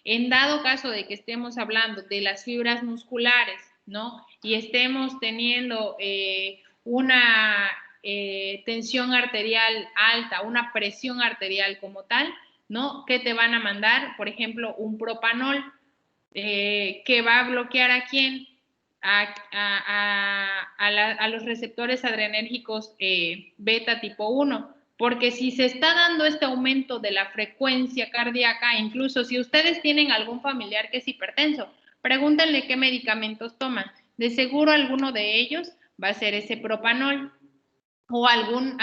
en dado caso de que estemos hablando de las fibras musculares, ¿no?, y estemos teniendo una tensión arterial alta, una presión arterial como tal, ¿no?, ¿qué te van a mandar? Por ejemplo, un propanol, que va a bloquear ¿a quién? A los receptores adrenérgicos beta tipo 1, porque si se está dando este aumento de la frecuencia cardíaca, incluso si ustedes tienen algún familiar que es hipertenso, pregúntenle qué medicamentos toman. De seguro alguno de ellos va a ser ese propanol o algún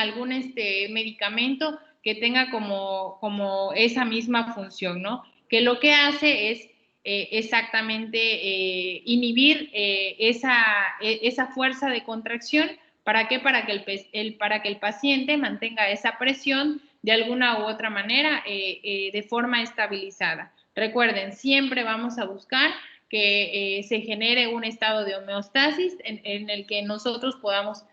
medicamento que tenga como esa misma función, ¿no? Que lo que hace es exactamente inhibir esa fuerza de contracción. ¿Para qué? Para que el paciente mantenga esa presión de alguna u otra manera de forma estabilizada. Recuerden, siempre vamos a buscar que se genere un estado de homeostasis en el que nosotros podamos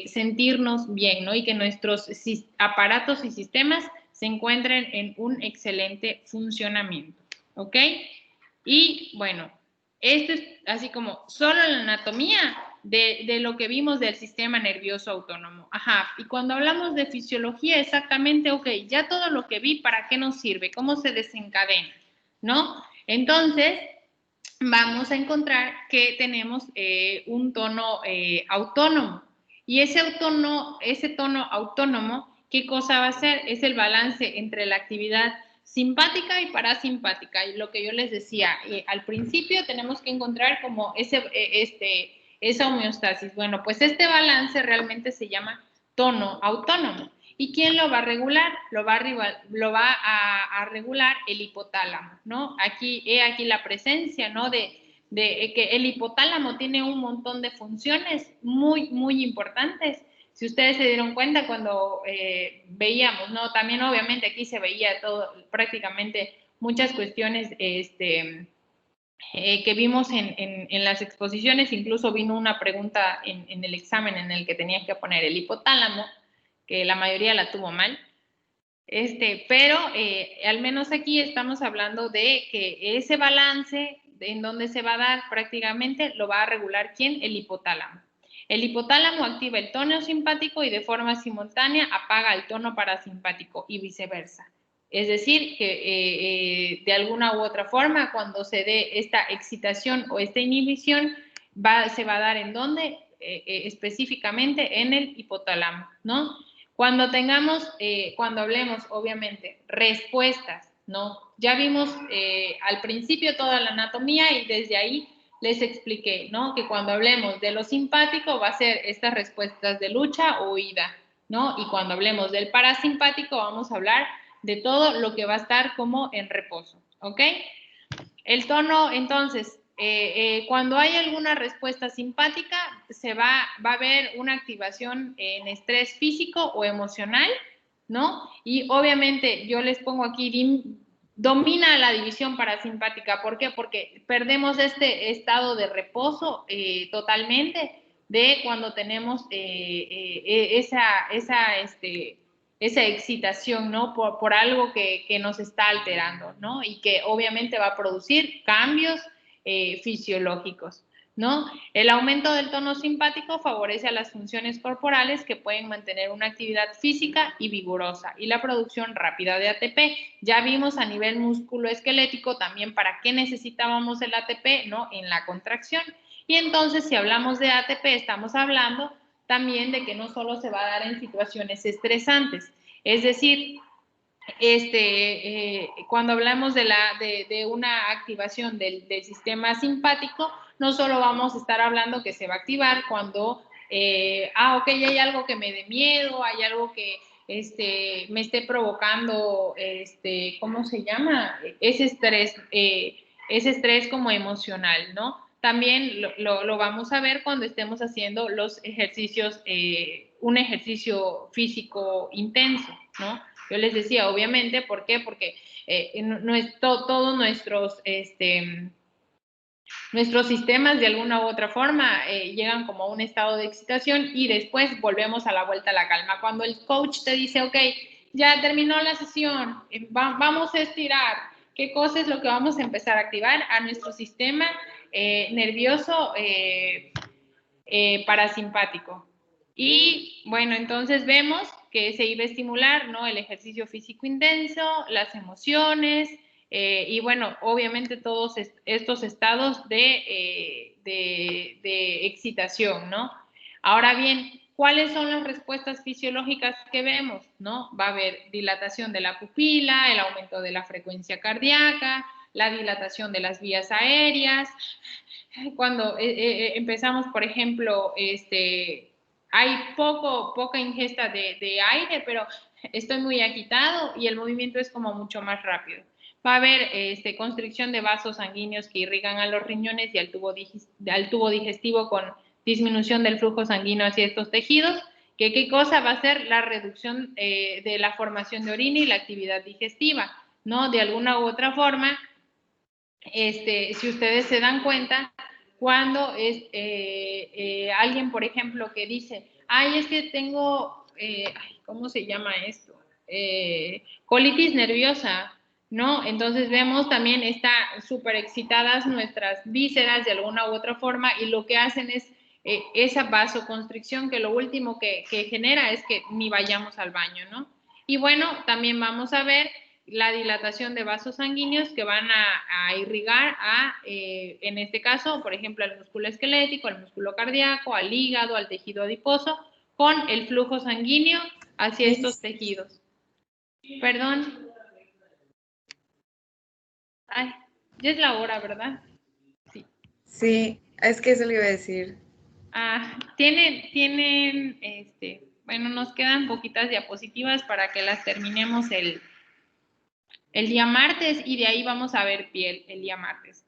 sentirnos bien, ¿no? Y que nuestros aparatos y sistemas se encuentren en un excelente funcionamiento, ¿ok? Y bueno, esto es así como solo la anatomía de lo que vimos del sistema nervioso autónomo. Ajá, y cuando hablamos de fisiología, exactamente, ok, ya todo lo que vi, ¿para qué nos sirve? ¿Cómo se desencadena? ¿No? Entonces, vamos a encontrar que tenemos un tono autónomo. Y ese tono autónomo, ¿qué cosa va a ser? Es el balance entre la actividad simpática y parasimpática. Y lo que yo les decía, al principio tenemos que encontrar como esa homeostasis. Bueno, pues este balance realmente se llama tono autónomo. ¿Y quién lo va a regular? Lo va a regular el hipotálamo, ¿no? Aquí la presencia, ¿no?, de que el hipotálamo tiene un montón de funciones muy, muy importantes. Si ustedes se dieron cuenta cuando veíamos, ¿no? También obviamente aquí se veía todo, prácticamente muchas cuestiones que vimos en las exposiciones. Incluso vino una pregunta en el examen en el que tenía que poner el hipotálamo, que la mayoría la tuvo mal. Pero al menos aquí estamos hablando de que ese balance en donde se va a dar prácticamente lo va a regular ¿quién? El hipotálamo. El hipotálamo activa el tono simpático y de forma simultánea apaga el tono parasimpático y viceversa. Es decir, que de alguna u otra forma, cuando se dé esta excitación o esta inhibición, se va a dar en dónde, específicamente en el hipotálamo, ¿no? Cuando tengamos, cuando hablemos, obviamente, respuestas, ¿no? Ya vimos al principio toda la anatomía y desde ahí les expliqué, ¿no? Que cuando hablemos de lo simpático va a ser estas respuestas de lucha o huida, ¿no? Y cuando hablemos del parasimpático vamos a hablar de todo lo que va a estar como en reposo, ¿ok? El tono, entonces, cuando hay alguna respuesta simpática, va a haber una activación en estrés físico o emocional, ¿no? Y obviamente yo les pongo aquí, domina la división parasimpática. ¿Por qué? Porque perdemos este estado de reposo totalmente de cuando tenemos esa excitación, ¿no? Por algo que nos está alterando, ¿no? Y que obviamente va a producir cambios fisiológicos, ¿no? El aumento del tono simpático favorece a las funciones corporales que pueden mantener una actividad física y vigorosa y la producción rápida de ATP. Ya vimos a nivel musculoesquelético también para qué necesitábamos el ATP, ¿no? En la contracción. Y entonces, si hablamos de ATP, estamos hablando también de que no solo se va a dar en situaciones estresantes, es decir, cuando hablamos de una activación del sistema simpático, no solo vamos a estar hablando que se va a activar cuando, ok, hay algo que me dé miedo, hay algo que me esté provocando, ¿cómo se llama? Ese estrés como emocional, ¿no? También lo vamos a ver cuando estemos haciendo los ejercicios, un ejercicio físico intenso, ¿no? Yo les decía, obviamente, ¿por qué? Porque todos nuestros sistemas de alguna u otra forma llegan como a un estado de excitación y después volvemos a la vuelta a la calma. Cuando el coach te dice, ok, ya terminó la sesión, vamos a estirar, ¿qué cosa es lo que vamos a empezar a activar? A nuestro sistema nervioso parasimpático. Y bueno, entonces vemos que se iba a estimular, ¿no? El ejercicio físico intenso, las emociones, y bueno, obviamente todos estos estados de excitación, ¿no? Ahora bien, ¿cuáles son las respuestas fisiológicas que vemos? ¿No? Va a haber dilatación de la pupila, el aumento de la frecuencia cardíaca, la dilatación de las vías aéreas. Cuando empezamos, por ejemplo, hay poca ingesta de aire, pero estoy muy agitado y el movimiento es como mucho más rápido. Va a haber constricción de vasos sanguíneos que irrigan a los riñones y al tubo digestivo con disminución del flujo sanguíneo hacia estos tejidos. ¿Qué cosa va a ser? La reducción de la formación de orina y la actividad digestiva, ¿no? De alguna u otra forma, si ustedes se dan cuenta, cuando es alguien, por ejemplo, que dice, ay, es que tengo, ¿cómo se llama esto? Colitis nerviosa, ¿no? Entonces vemos también está súper excitadas nuestras vísceras de alguna u otra forma y lo que hacen es esa vasoconstricción que lo último que genera es que ni vayamos al baño, ¿no? Y bueno, también vamos a ver la dilatación de vasos sanguíneos que van a irrigar en este caso, por ejemplo, al músculo esquelético, al músculo cardíaco, al hígado, al tejido adiposo, con el flujo sanguíneo hacia estos tejidos. Perdón. Ay, ya es la hora, ¿verdad? Sí. Sí, es que eso le iba a decir. Tienen, bueno, nos quedan poquitas diapositivas para que las terminemos el día martes y de ahí vamos a ver piel el día martes.